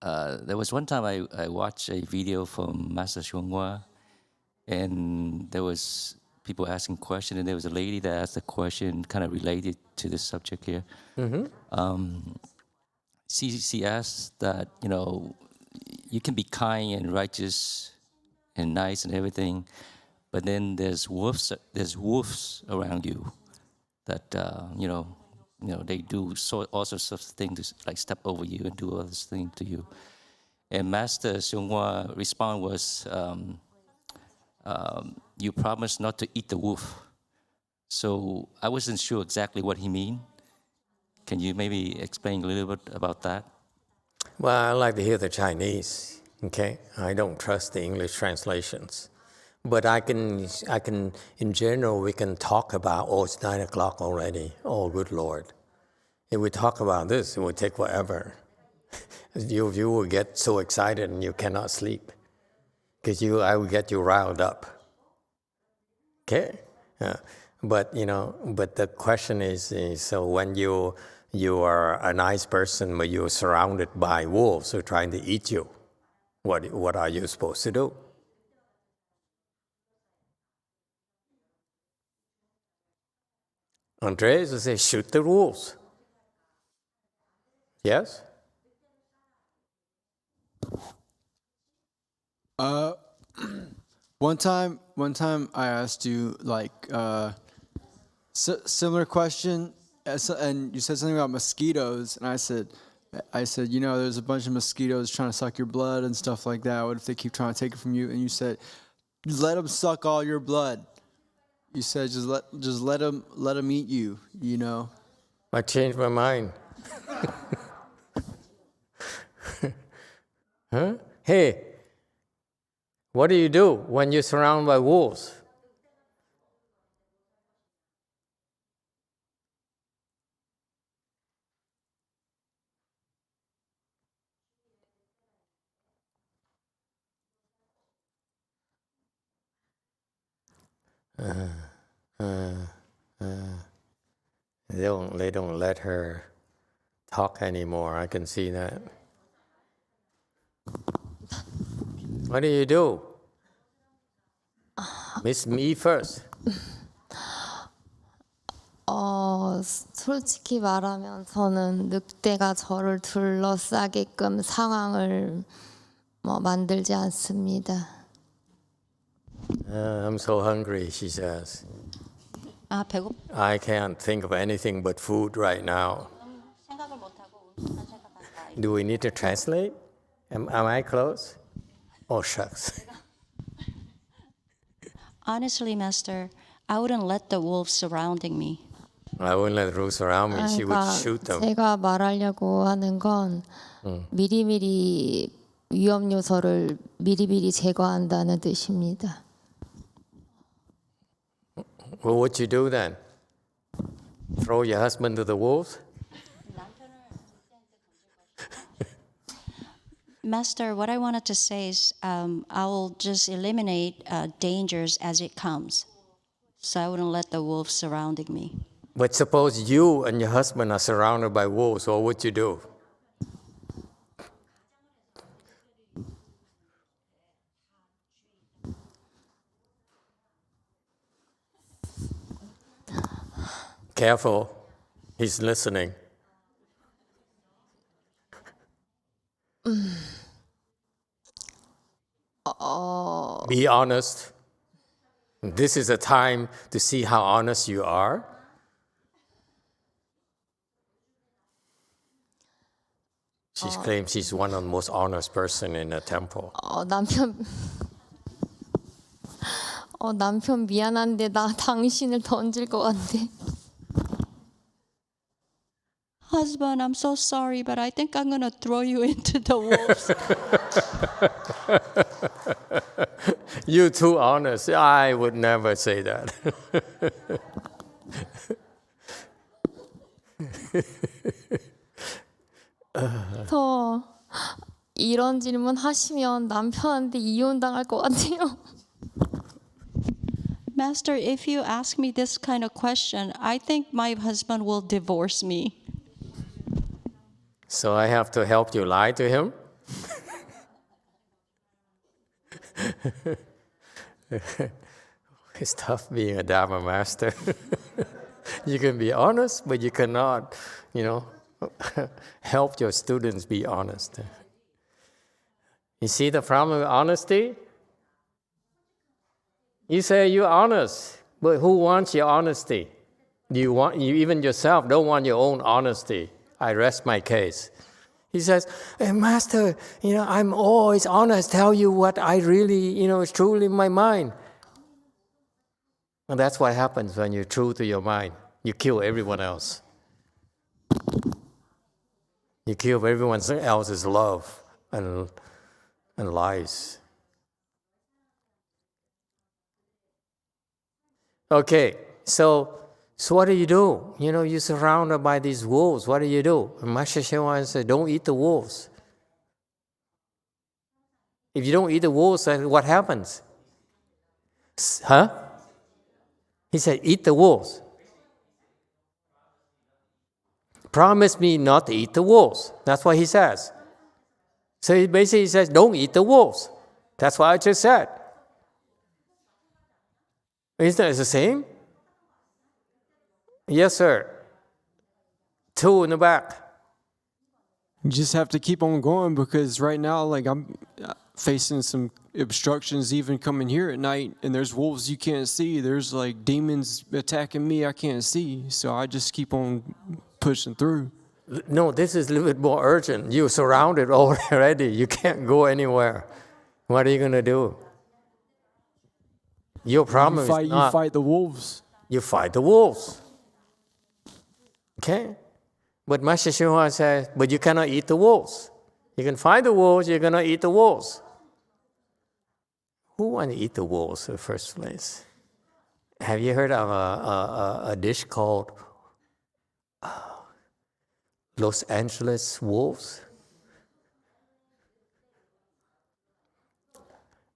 there was one time I watched a video from Master YongHua, and there was people asking questions, and there was a lady that asked a question kind of related to the subject here. Mm-hmm. She asked that, you can be kind and righteous and nice and everything, but then there's wolves around you that, they do all sorts of things, like step over you and do all this thing to you. And Master YongHua response was, you promised not to eat the wolf. So I wasn't sure exactly what he mean. Can you maybe explain a little bit about that? Well, I like to hear the Chinese, okay? I don't trust the English translations. But I can, in general, we can talk about, it's 9 o'clock already. Oh, good Lord. If we talk about this, it will take forever. You will get so excited and you cannot sleep. Because I will get you riled up. Okay? But the question is so when you are a nice person, but you're surrounded by wolves who are trying to eat you, what are you supposed to do? Andres will say, shoot the wolves. Yes? One time I asked you like similar question, and you said something about mosquitoes, and I said, there's a bunch of mosquitoes trying to suck your blood and stuff like that. What if they keep trying to take it from you? And you said, let them suck all your blood. You said, just let them eat you. I changed my mind. Huh? Hey, what do you do when you're surrounded by wolves? They don't let her talk anymore. I can see that. What do you do? Miss me first. 솔직히 말하면 저는 늑대가 저를 둘러싸게끔 상황을 만들지 않습니다. I'm so hungry, she says. 배고파. I can't think of anything but food right now. 생각을 못 하고 Do we need to translate? Am I close? Oh, shucks. Honestly, Master, I wouldn't let the wolves surrounding me. I wouldn't let the wolves around me. She would shoot them. 제가 말하려고 하는 건 미리미리 위험 요소를 미리미리 제거한다는 뜻입니다. Well, what you do then? Throw your husband to the wolves? Master, what I wanted to say is I will just eliminate dangers as it comes. So I wouldn't let the wolves surrounding me. But suppose you and your husband are surrounded by wolves, what would you do? Careful, he's listening. Be honest. This is a time to see how honest you are. She claims she's one of the most honest person in the temple. 남편 미안한데 나 당신을 던질 것 같아. Husband, I'm so sorry, but I think I'm going to throw you into the wolves. You're too honest. I would never say that. 저 이런 질문 하시면 남편한테 이혼당할 것 같아요. Master, if you ask me this kind of question, I think my husband will divorce me. So I have to help you lie to him? It's tough being a Dharma master. You can be honest, but you cannot, help your students be honest. You see the problem with honesty? You say you're honest, but who wants your honesty? You even yourself don't want your own honesty. I rest my case. He says, hey, Master, I'm always honest, tell you what I really, is truly in my mind. And that's what happens when you're true to your mind. You kill everyone else. You kill everyone else's love and lies. Okay, so what do? You're surrounded by these wolves. What do? And Master Shewan said, don't eat the wolves. If you don't eat the wolves, then what happens? Huh? He said, eat the wolves. Promise me not to eat the wolves. That's what he says. So he basically says, don't eat the wolves. That's what I just said. Isn't that the same? Yes, sir. 2 in the back. You just have to keep on going because right now, facing some obstructions even coming here at night, and there's wolves you can't see. There's like demons attacking me I can't see. So I just keep on pushing through. No, this is a little bit more urgent. You're surrounded already. You can't go anywhere. What are you going to do? Your problem is not... You fight the wolves. You fight the wolves. Okay? But Master YongHua says, but you cannot eat the wolves. You can fight the wolves, you're going to eat the wolves. Who want to eat the wolves in the first place? Have you heard of a dish called Los Angeles wolves?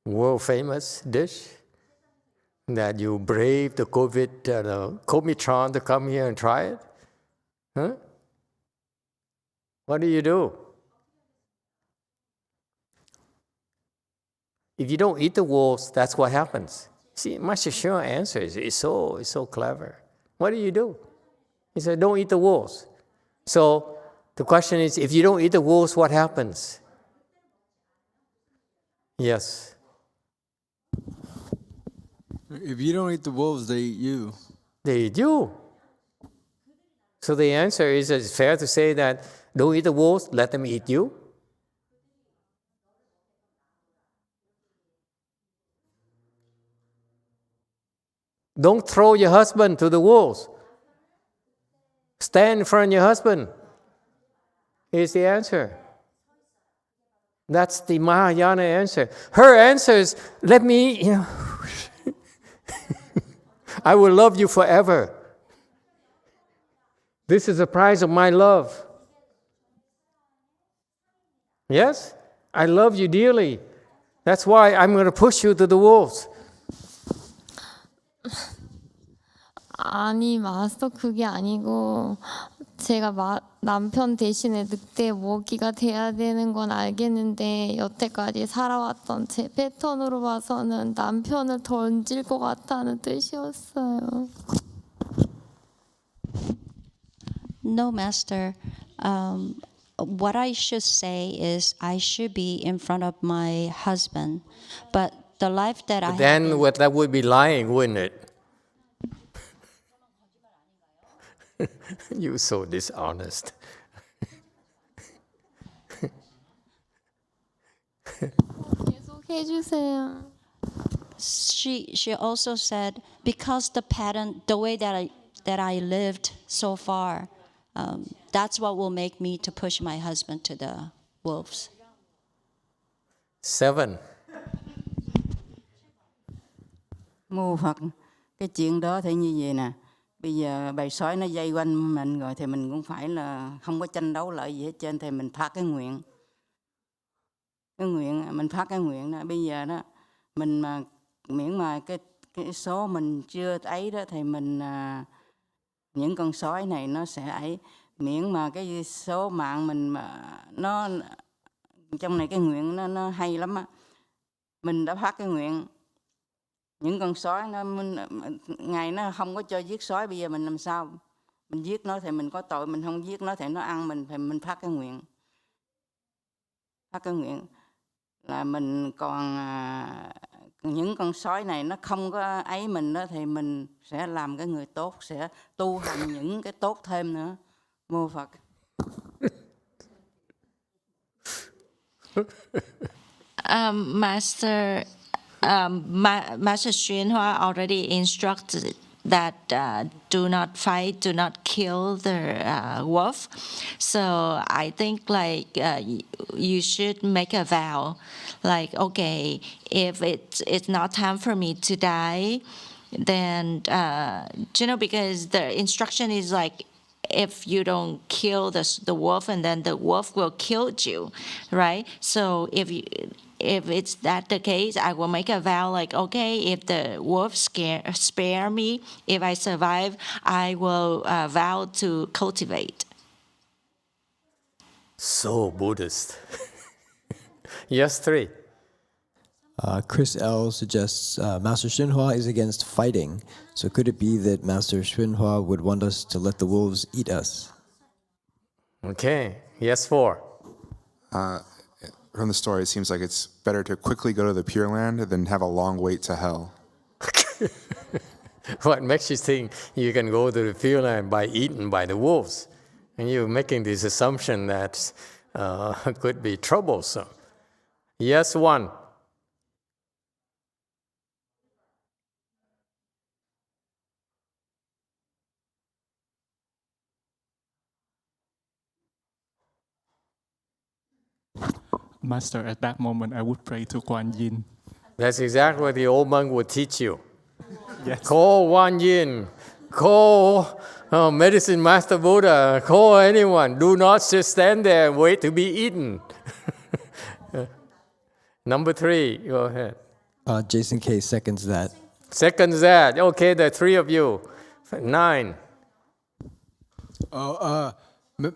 World famous dish that you brave the Comitron to come here and try it? Huh? What do? If you don't eat the wolves, that's what happens. See, Master YongHua answers. It's so clever. What do? He said, don't eat the wolves. So the question is, if you don't eat the wolves, what happens? Yes. If you don't eat the wolves, they eat you. They eat you. So the answer is, it's fair to say that don't eat the wolves, let them eat you. Don't throw your husband to the wolves. Stand in front of your husband is the answer. That's the Mahayana answer. Her answer is, let me, I will love you forever. This is the price of my love. Yes? I love you dearly. That's why I'm going to push you to the wolves. 아니, 마스터, 그게 아니고 제가 남편 대신에 늑대 모기가 돼야 되는 건 알겠는데 여태까지 살아왔던 제 패턴으로 봐서는 남편을 던질 것 같다는 뜻이었어요. No, Master. What I should say is I should be in front of my husband, but the life that I then have that would be lying, wouldn't it? You're so dishonest. 계속해 주세요. she also said because the pattern, the way that I lived so far, that's what will make me to push my husband to the wolves. 7. Mô Phật, cái chuyện đó thì như vậy nè. Bây giờ bầy sói nó dây quanh mình rồi thì mình cũng phải là không có tranh đấu lợi gì hết trơn, thì mình phát cái nguyện. Mình phát cái nguyện đó. Bây giờ đó mình mà miễn mà cái số mình chưa ấy đó thì mình những con sói này nó sẽ ấy, miễn mà cái số mạng mình mà nó trong này cái nguyện nó hay lắm á. Mình đã phát cái nguyện những con sói nó ngày nó không có cho giết sói, bây giờ mình làm sao? Mình giết nó thì mình có tội, mình không giết nó thì nó ăn mình, thì mình phát cái nguyện. Phát cái nguyện là mình còn những con sói này nó không có ấy mình đó, thì mình sẽ làm cái người tốt, sẽ tu hành những cái tốt thêm nữa. Mô Phật. Master YongHua already instructed that do not fight, do not kill the wolf. So I think like you should make a vow, like okay, if it's not time for me to die, then because the instruction is like, if you don't kill the wolf, and then the wolf will kill you, right? So if it's that the case, I will make a vow like, okay, if the wolf spare me, if I survive, I will vow to cultivate. So Buddhist. Yes, 3. Chris L. suggests Master YongHua is against fighting. So could it be that Master YongHua would want us to let the wolves eat us? Okay. Yes, 4. from the story, it seems like it's better to quickly go to the Pure Land than have a long wait to hell. What makes you think you can go to the Pure Land by eaten by the wolves? And you're making this assumption that could be troublesome. Yes, one. Master, at that moment, I would pray to Kuan Yin. That's exactly what the old monk would teach you. Yes. Call Kuan Yin, call Medicine Master Buddha, call anyone. Do not just stand there and wait to be eaten. Number 3, go ahead. Jason K seconds that. Seconds that. Okay, the 3 of you. 9.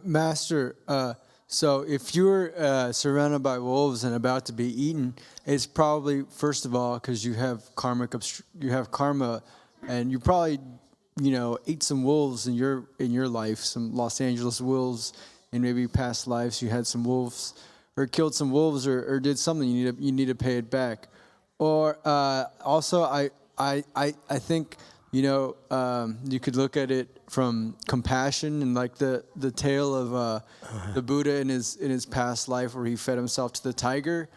Master, so if you're surrounded by wolves and about to be eaten, it's probably, first of all, because you have karma, and you probably, ate some wolves in your life, some Los Angeles wolves, in maybe past lives you had some wolves, or killed some wolves, or did something you need to pay it back, or also I think. You could look at it from compassion and like the tale of the Buddha in his past life where he fed himself to the tiger.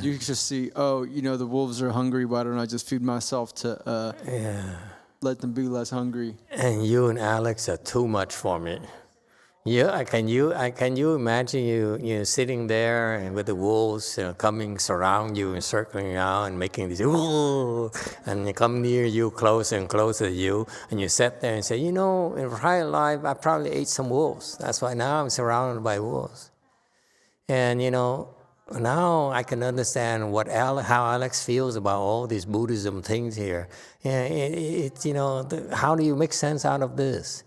You could just see, the wolves are hungry. Why don't I just feed myself to let them be less hungry? And you and Alex are too much for me. Yeah, can you imagine you sitting there and with the wolves coming surround you and circling around and making this and they come near you, closer and closer to you, and you sit there and say, in prior life I probably ate some wolves. That's why now I'm surrounded by wolves. And now I can understand how Alex feels about all these Buddhism things here. How do you make sense out of this?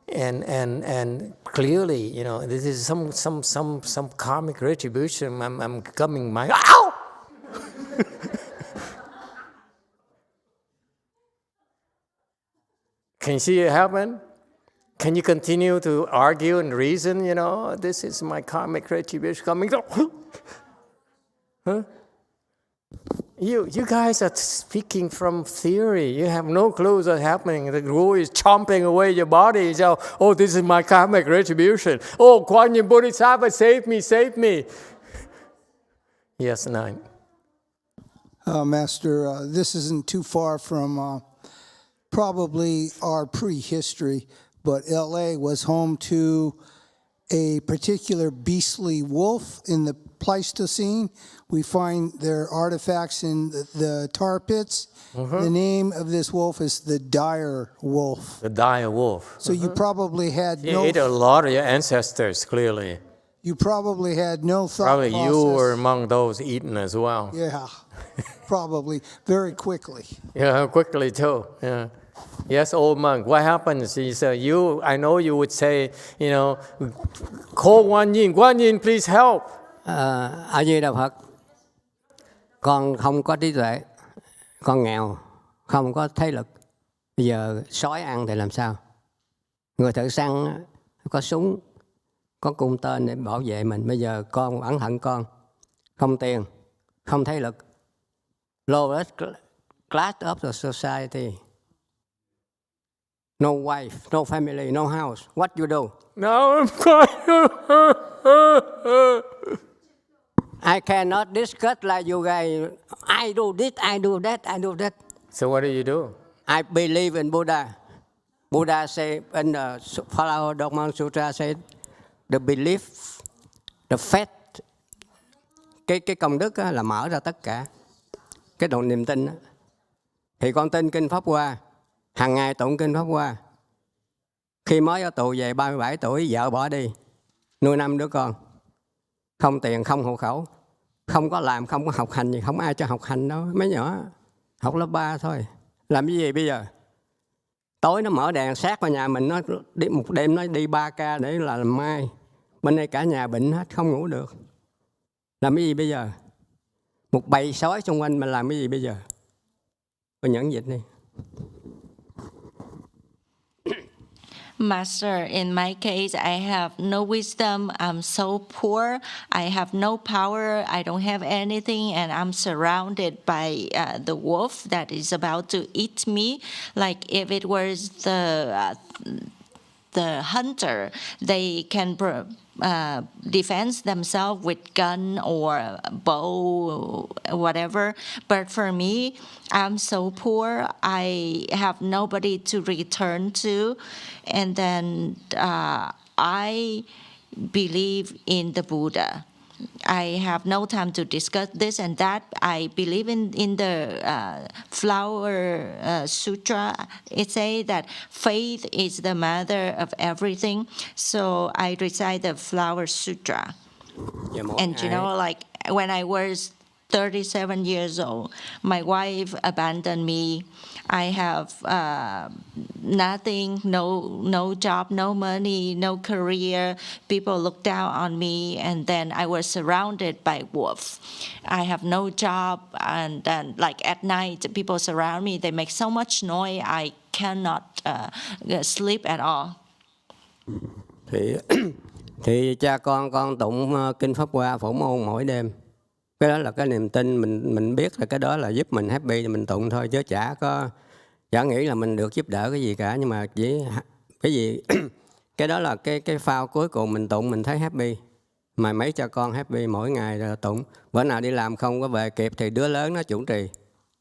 And clearly, this is some karmic retribution. I'm coming my ow. Can you see it happen? Can you continue to argue and reason? This is my karmic retribution coming. Huh? You guys are speaking from theory. You have no clue what's happening. The guru is chomping away your body. So, this is my karmic retribution. Kuan Yin Bodhisattva, save me, save me. Yes, 9. Master, this isn't too far from probably our prehistory, but L.A. was home to a particular beastly wolf in the Pleistocene. We find their artifacts in the tar pits. The name of this wolf is the dire wolf. The dire wolf. So you probably had You ate a lot of your ancestors, clearly. You probably had no thought Probably process. you were among those eaten as well. Yeah, probably very quickly. Yeah, quickly too. Yeah. Yes, old monk. What happens? He said, I know you would say, call Kuan Yin, please help. A Di Đà Phật, con không có trí tuệ, con nghèo, không có thế lực. Bây giờ sói ăn thì làm sao? Người thợ săn có súng, có cung tên để bảo vệ mình. Bây giờ con oán hận con, không tiền, không thế lực. Lowest class of the society. No wife, no family, no house. What you do? Now I'm crying. I cannot discuss like you guys. I do this, I do that, I do that. So what do? I believe in Buddha. Buddha said in the follow Dharma Sutra said the belief, the faith, cái công đức là mở ra tất cả. Cái độ niềm tin. Thì con tin kinh Pháp Hoa. Hàng ngày tụng kinh Pháp Hoa. Khi mới ở tù về 37 tuổi, vợ bỏ đi, nuôi 5 đứa con. Không tiền, không hộ khẩu, không có làm, không có học hành gì, không ai cho học hành đâu. Mấy nhỏ học lớp 3 thôi. Làm cái gì bây giờ? Tối nó mở đèn sát vào nhà mình, nó đi một đêm nó đi 3K để làm mai. Bên đây cả nhà bệnh hết, không ngủ được. Làm cái gì bây giờ? Một bầy sói xung quanh mình làm cái gì bây giờ? Tôi nhẫn dịch đi. Master, in my case, I have no wisdom. I'm so poor. I have no power. I don't have anything, and I'm surrounded by the wolf that is about to eat me. Like if it was the hunter, they can defend themselves with gun or bow, whatever. But for me, I'm so poor. I have nobody to return to, and then I believe in the Buddha. I have no time to discuss this and that. I believe in the Flower Sutra. It says that faith is the mother of everything. So I recite the Flower Sutra. And you know, like when I was 37 years old, my wife abandoned me. I have nothing, no job, no money, no career. People looked down on me, and then I was surrounded by wolves. I have no job, and then like at night, people surround me. They make so much noise, I cannot sleep at all. Thì cha con tụng kinh Pháp Hoa Phổ Môn mỗi đêm. Cái đó là cái niềm tin, mình biết là cái đó là giúp mình happy thì mình tụng thôi, chứ chả nghĩ là mình được giúp đỡ cái gì cả, nhưng mà chỉ cái gì cái đó là cái phao cuối cùng mình tụng mình thấy happy. Mà mấy cha con happy mỗi ngày là tụng. Bữa nào đi làm không có về kịp thì đứa lớn nó chủ trì,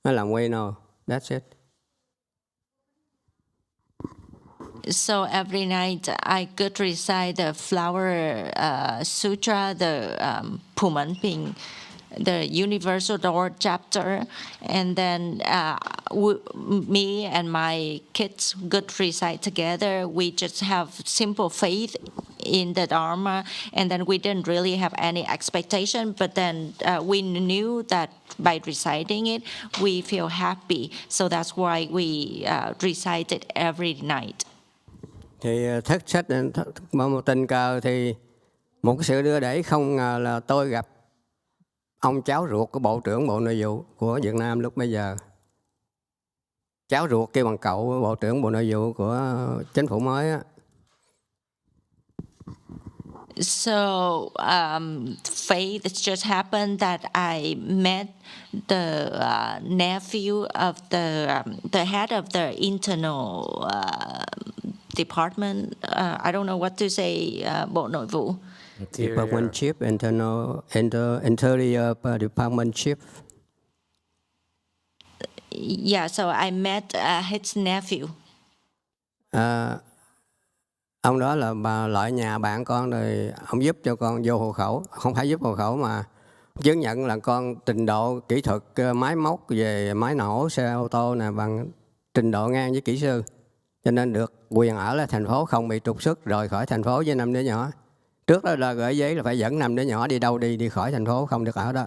nó làm quy nô. That's it. So every night I could recite the Flower Sutra, the Pumanping, the Universal Door chapter, and then me and my kids could recite together. We just have simple faith in the Dharma, and then we didn't really have any expectation, but then we knew that by reciting it, we feel happy. So that's why we recite it every night. Thì thất sách một tình cờ thì một cái sự đưa đẩy không ngờ là tôi gặp ông cháu ruột của Bộ trưởng Bộ Nội vụ của Việt Nam lúc bây giờ. Cháu ruột kêu bằng cậu Bộ trưởng Bộ Nội vụ của chính phủ mới á. So fate just happened that I met the nephew of the head of the internal department. I don't know what to say. Bộ Nội vụ. Department chief, interior department chief. Yeah, so I met his nephew. Ông đó là lại nhà bạn con rồi, ông giúp cho con vô hộ khẩu, không phải giúp hộ khẩu mà chứng nhận là con trình độ kỹ thuật máy móc về máy nổ xe ô tô nè bằng trình độ ngang với kỹ sư, cho nên được quyền ở lại thành phố, không bị trục xuất rời khỏi thành phố với 5 đứa nhỏ. Trước đó là gửi giấy là phải dẫn 5 đứa nhỏ đi đâu đi khỏi thành phố, không được ở đó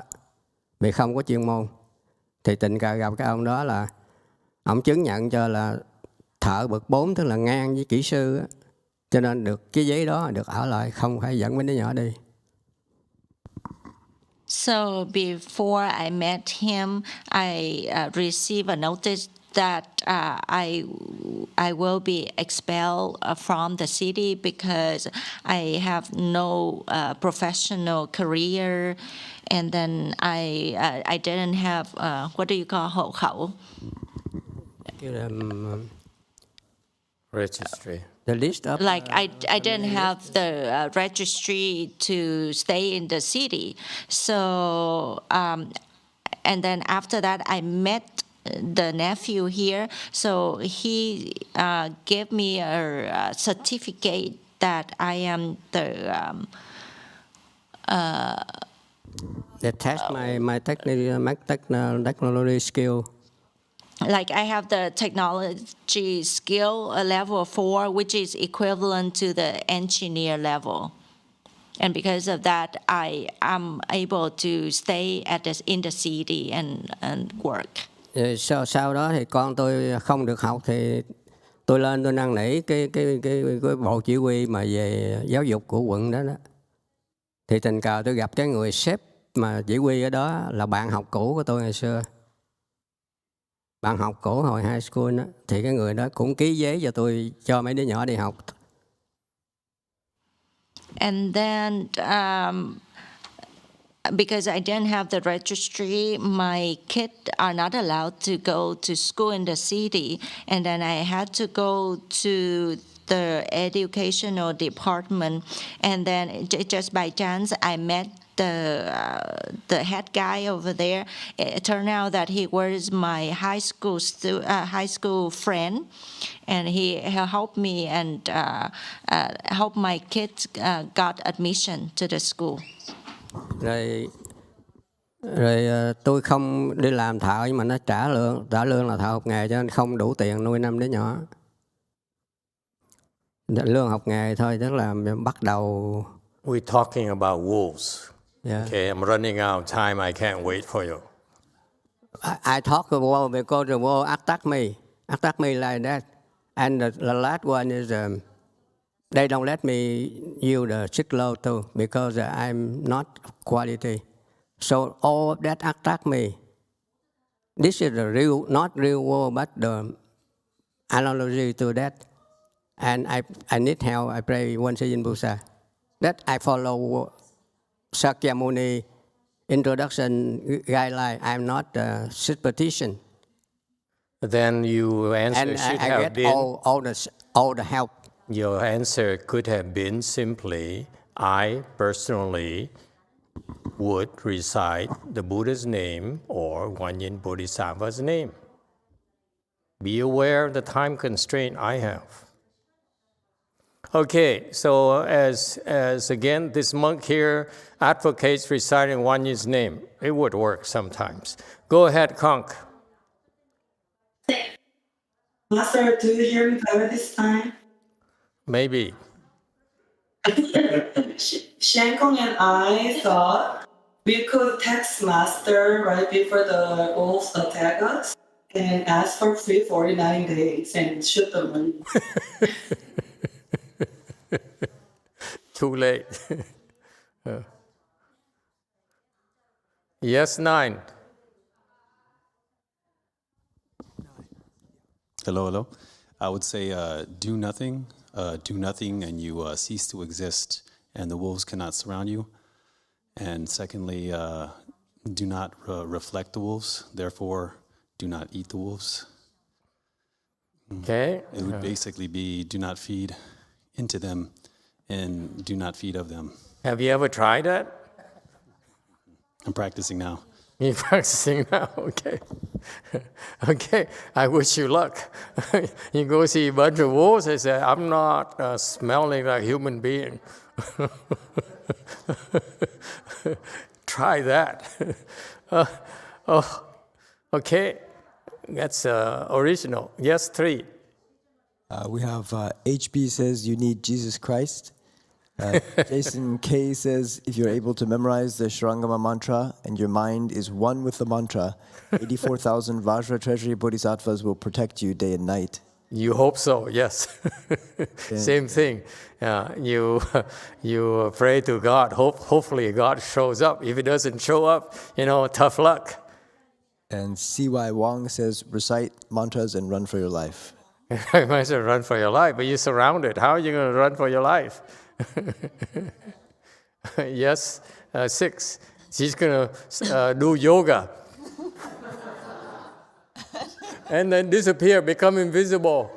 vì không có chuyên môn. Thì tình cờ gặp cái ông đó là ông chứng nhận cho là thợ bậc 4, tức là ngang với kỹ sư, cho nên được cái giấy đó được ở lại, không phải dẫn mấy đứa nhỏ đi. So before I met him, I received a notice that I will be expelled from the city because I have no professional career, and then I didn't have what do you call hộ khẩu? Registry. The list of, like I didn't have the registry to stay in the city. So and then after that I met the nephew here, so he gave me a certificate that I am they test my technology skill. Like I have the technology skill level 4, which is equivalent to the engineer level. And because of that, I am able to stay in the city and work. Sau đó thì con tôi không được học thì tôi lên tôi năn nỉ cái bộ chỉ huy mà về giáo dục của quận đó. Thì tình cờ tôi gặp cái người sếp mà chỉ huy ở đó là bạn học cũ của tôi ngày xưa. Bạn học cũ hồi high school đó, thì cái người đó cũng ký giấy cho tôi cho mấy đứa nhỏ đi học And then because I didn't have the registry, my kids are not allowed to go to school in the city. And then I had to go to the educational department. And then just by chance, I met the head guy over there. It turned out that he was my high school friend, and he helped me and helped my kids got admission to the school. Rồi tôi không đi làm thợ, nhưng mà nó trả lương là thợ học nghề, cho nên không đủ tiền nuôi 5 đứa nhỏ. Lương học nghề thôi, tức là bắt đầu. We're talking about wolves. Yeah. Okay, I'm running out of time. I can't wait for you. I talk the wolf because the wolf attack me like that. And the last one is they don't let me use the sick load too because I'm not quality. So all of that attack me. This is the real, not real wolf, but the analogy to that. And I need help. I pray once in Busa. That I follow Sakyamuni introduction guideline. I'm not a superstition. Then your answer And should I have get been all the help. Your answer could have been simply, I personally would recite the Buddha's name or Guanyin Bodhisattva's name. Be aware of the time constraint I have. Okay, so as again, this monk here advocates reciting Guanyin's name. It would work sometimes. Go ahead, Conk. Master, do you hear me better this time? Maybe. Shankong and I thought we could text Master right before the wolves attack us and ask for free 49 days and shoot the money. Too late. Yes, 9. Hello. I would say do nothing, and you cease to exist, and the wolves cannot surround you. And secondly, do not reflect the wolves, therefore do not eat the wolves. Okay. It would basically be do not feed into them and do not feed of them. Have you ever tried that? I'm practicing now. You're practicing now, okay. Okay, I wish you luck. You go see a bunch of wolves, they say, I'm not smelling like a human being. Try that. Okay, that's original. Yes, 3. We have HB says you need Jesus Christ. Jason K says if you're able to memorize the Shrangama mantra and your mind is one with the mantra, 84,000 Vajra Treasury Bodhisattvas will protect you day and night. You hope so, yes. Same thing. You pray to God. Hopefully God shows up. If he doesn't show up, tough luck. And CY Wong says recite mantras and run for your life. You might as well run for your life, but you're surrounded. How are you going to run for your life? Yes, 6. She's going to do yoga. And then disappear, become invisible.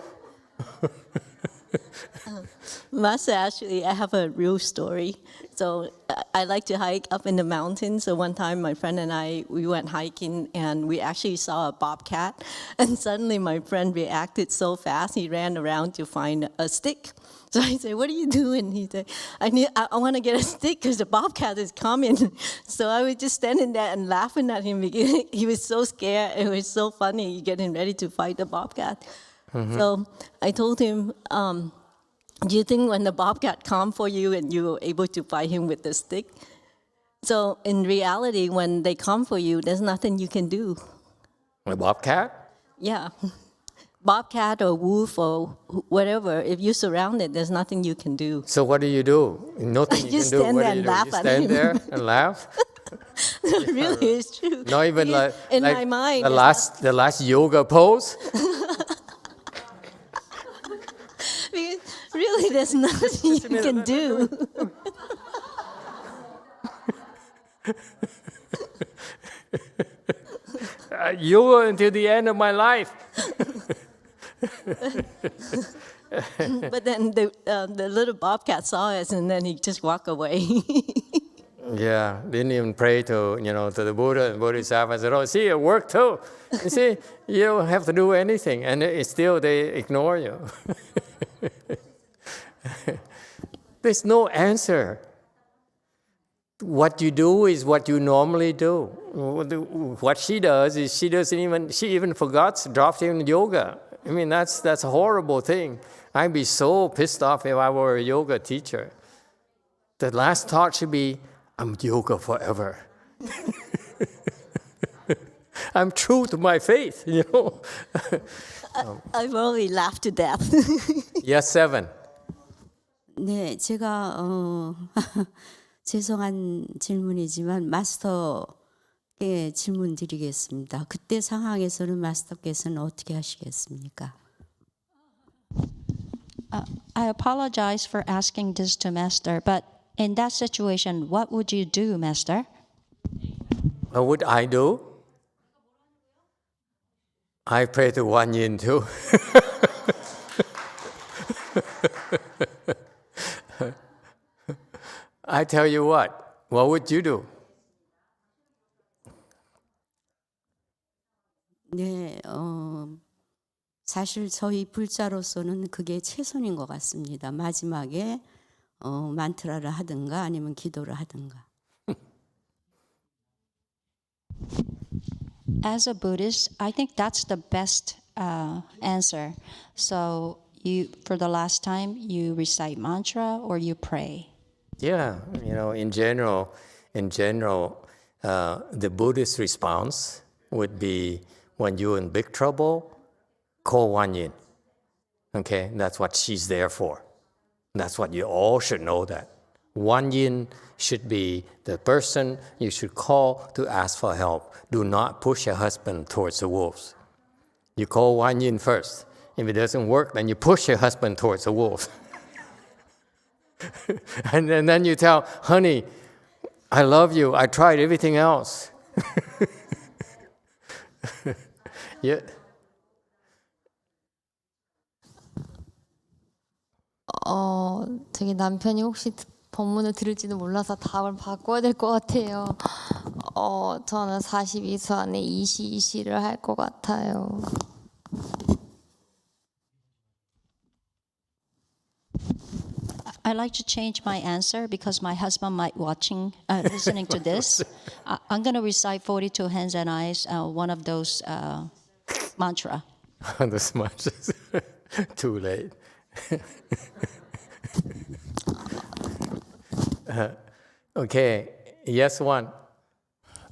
Master, actually, I have a real story. So I like to hike up in the mountains. So one time my friend and I, we went hiking and we actually saw a bobcat. And suddenly my friend reacted so fast, he ran around to find a stick. So I said, what are you doing? He said, I want to get a stick because the bobcat is coming. So I was just standing there and laughing at him because he was so scared. It was so funny getting ready to fight the bobcat. Mm-hmm. So I told him, do you think when the bobcat come for you and you were able to fight him with the stick? So in reality, when they come for you, there's nothing you can do. A bobcat? Yeah. Bobcat or wolf or whatever, if you're surrounded, there's nothing you can do. So what do? Nothing you can do. Stand What there do and you do? laugh You at stand him. there and laugh? Really, it's true. Not even in my mind. The last yoga pose? Because really, there's nothing you can do. Yoga until the end of my life. But then the little bobcat saw us, and then he just walked away. Yeah, didn't even pray to to the Buddha and Bodhisattva. I said, "Oh, see, it worked too. You see, you don't have to do anything, and still they ignore you." There's no answer. What you do is what you normally do. What she does is she even forgot, dropped in yoga. I mean, that's a horrible thing. I'd be so pissed off if I were a yoga teacher. The last thought should be, I'm yoga forever. I'm true to my faith, I've only laughed to death. Yes, 7. 네, 제가 죄송한 질문이지만 마스터께 질문 드리겠습니다. 그때 상황에서는 마스터께서는 어떻게 하시겠습니까? I apologize for asking this to Master, but in that situation, what would you do, Master? What would I do? I pray to Wan Yin too. I tell you what would you do? 네, 사실 저희 불자로서는 그게 최선인 것 같습니다. 마지막에 만트라를 하든가 아니면 기도를 하든가. As a Buddhist, I think that's the best answer. So for the last time, you recite mantra or you pray. Yeah, in general, the Buddhist response would be when you're in big trouble, call Wan Yin. Okay, that's what she's there for. That's what you all should know that. Wan Yin should be the person you should call to ask for help. Do not push your husband towards the wolves. You call Wan Yin first. If it doesn't work, then you push your husband towards the wolves. And then you tell, honey, I love you. I tried everything else. Yeah. 저기 남편이 혹시 법문을 들을지도 몰라서 답을 바꿔야 될 것 같아요. 저는 42수 안에 22시를 할 것 같아요. I'd like to change my answer because my husband might listening to this. I'm going to recite 42 hands and eyes, one of those mantra. Those mantras. Too late. Okay, yes, one.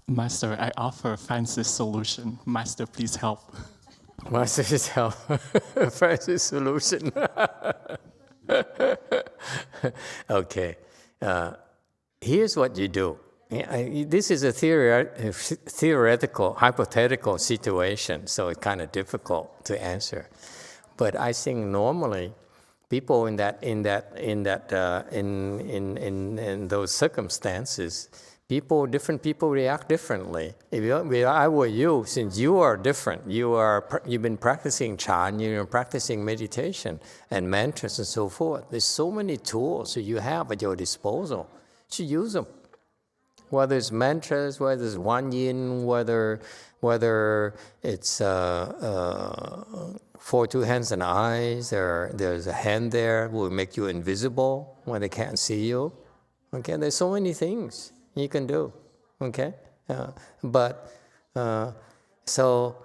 Master, I offer Francis solution. Master, please help. Master, please help. Francis solution. Okay, here's what you do. This is a theoretical, hypothetical situation, so it's kind of difficult to answer. But I think normally, people in those circumstances, different people react differently. If I were you, since you are different, you've been practicing Chan, you're practicing meditation and mantras and so forth. There's so many tools that you have at your disposal. You should use them. Whether it's mantras, whether it's Wan Yin, whether it's 42 hands and eyes, there's a hand there will make you invisible when they can't see you. Okay, there's so many things you can do. Okay, so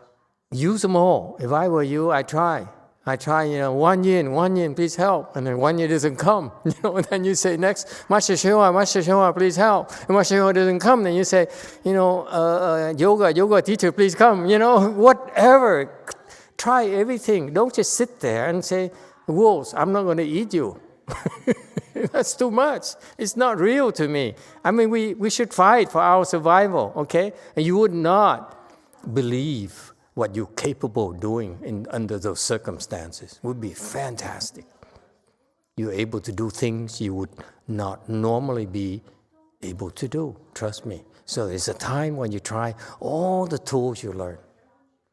use them all. If I were you, I try. Wan Yin, please help. And then Wan Yin doesn't come. And then you say next, Master Shua, please help. And Master Shua doesn't come. Then you say, yoga teacher, please come. Whatever. Try everything. Don't just sit there and say, wolves, I'm not going to eat you. That's too much. It's not real to me. I mean, we should fight for our survival, okay? And you would not believe what you're capable of doing under those circumstances. It would be fantastic. You're able to do things you would not normally be able to do. Trust me. So it's a time when you try all the tools you learn.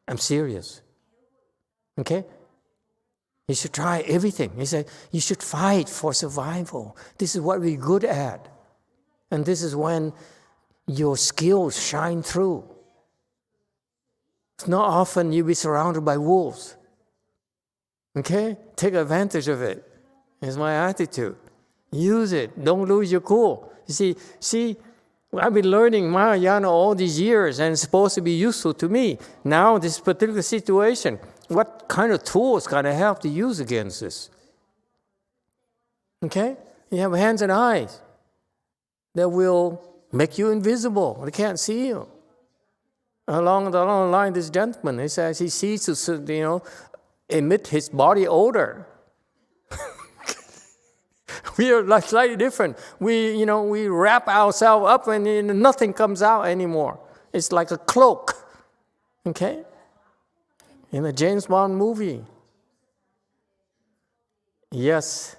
I'm serious. Okay? You should try everything. He said, you should fight for survival. This is what we're good at. And this is when your skills shine through. It's not often you'll be surrounded by wolves. Okay? Take advantage of it. It's my attitude. Use it. Don't lose your cool. You see, I've been learning Mahayana all these years and it's supposed to be useful to me. Now, this particular situation, what kind of tools can I have to use against this? Okay? You have hands and eyes that will make you invisible. They can't see you. Along the line, this gentleman, he says he sees to, emit his body odor. We are like slightly different. We wrap ourselves up and nothing comes out anymore. It's like a cloak. Okay? In a James Bond movie. Yes.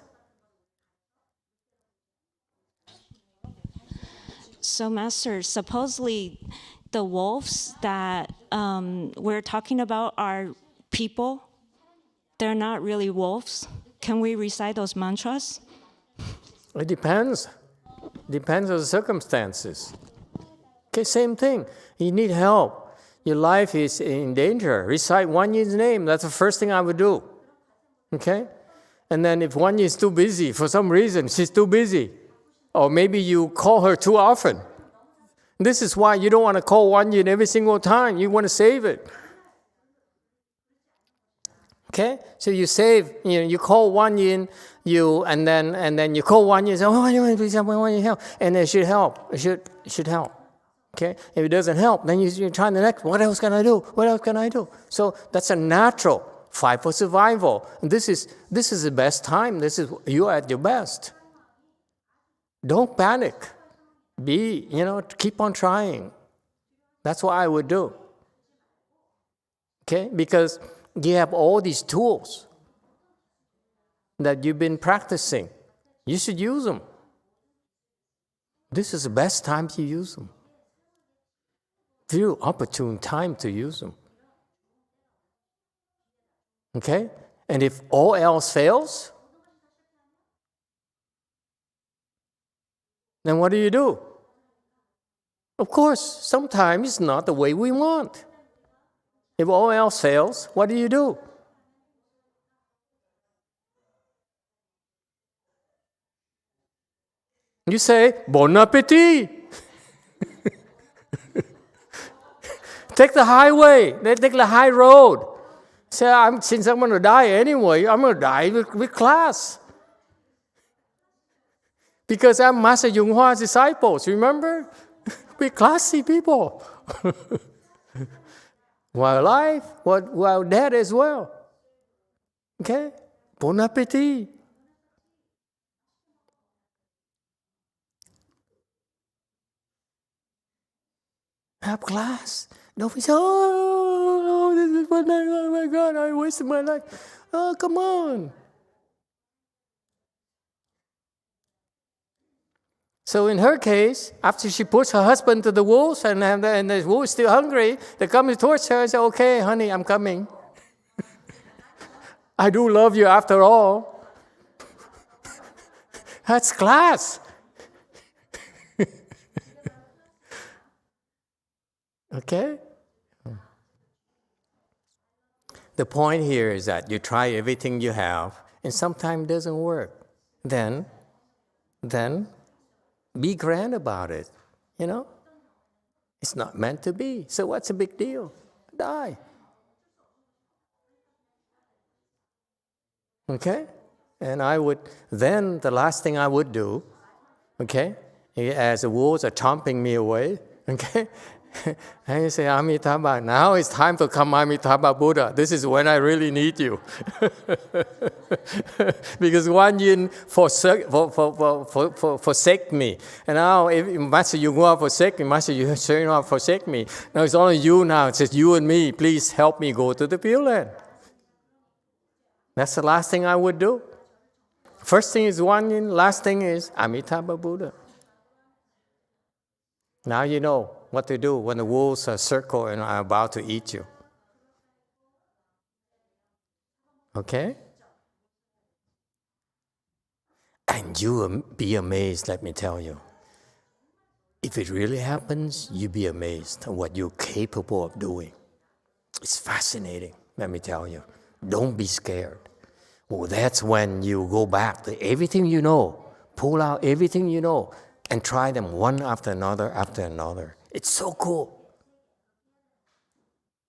So, Master, supposedly the wolves that we're talking about are people. They're not really wolves. Can we recite those mantras? It depends. Depends on the circumstances. Okay, same thing. You need help. Your life is in danger. Recite Wan Yin's name. That's the first thing I would do. Okay? And then if Wan Yin is too busy, for some reason, she's too busy. Or maybe you call her too often. This is why you don't want to call Wan Yin every single time. You want to save it. Okay? So you save, you call Wan Yin, and then you call Wan Yin and say, oh, Wan Yin, please help. And it should help. It should help. Okay? If it doesn't help, then you try the next, what else can I do? What else can I do? So that's a natural fight for survival. And this is the best time. You're at your best. Don't panic. Keep on trying. That's what I would do. Okay? Because you have all these tools that you've been practicing. You should use them. This is the best time to use them. Very opportune time to use them. Okay? And if all else fails, then what do? Of course, sometimes it's not the way we want. If all else fails, what do? You say, bon appetit. Take the highway. Take the high road. Say, since I'm going to die anyway, I'm going to die with class. Because I'm Master YongHua's disciples, remember? We're classy people. While alive, while dead as well. Okay? Bon appetit. Have class. Don't be so, this is what oh my God, I wasted my life. Oh, come on. So in her case, after she puts her husband to the wolves and the wolf is still hungry, they come towards her and say, okay, honey, I'm coming. I do love you after all. That's class. Okay? The point here is that you try everything you have and sometimes it doesn't work. Then be grand about it. It's not meant to be. So what's the big deal? Die. Okay? And the last thing I would do, okay, as the wolves are chomping me away, okay, and you say, Amitabha, now it's time to come Amitabha Buddha. This is when I really need you. Because Wan Yin forsake me. And now if Master YongHua forsake me, Master YongHua forsake me. Now it's only you now. It's just you and me. Please help me go to the Pure Land. That's the last thing I would do. First thing is Wan Yin. Last thing is Amitabha Buddha. Now you know what to do when the wolves are circle and are about to eat you. Okay? And you will be amazed, let me tell you. If it really happens, you'll be amazed at what you're capable of doing. It's fascinating, let me tell you. Don't be scared. Well, that's when you go back to everything you know, pull out everything you know, and try them one after another after another. It's so cool.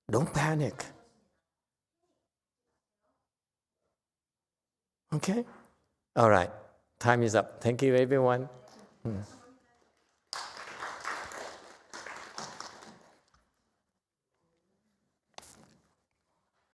Don't panic. Okay? All right. Time is up. Thank you, everyone.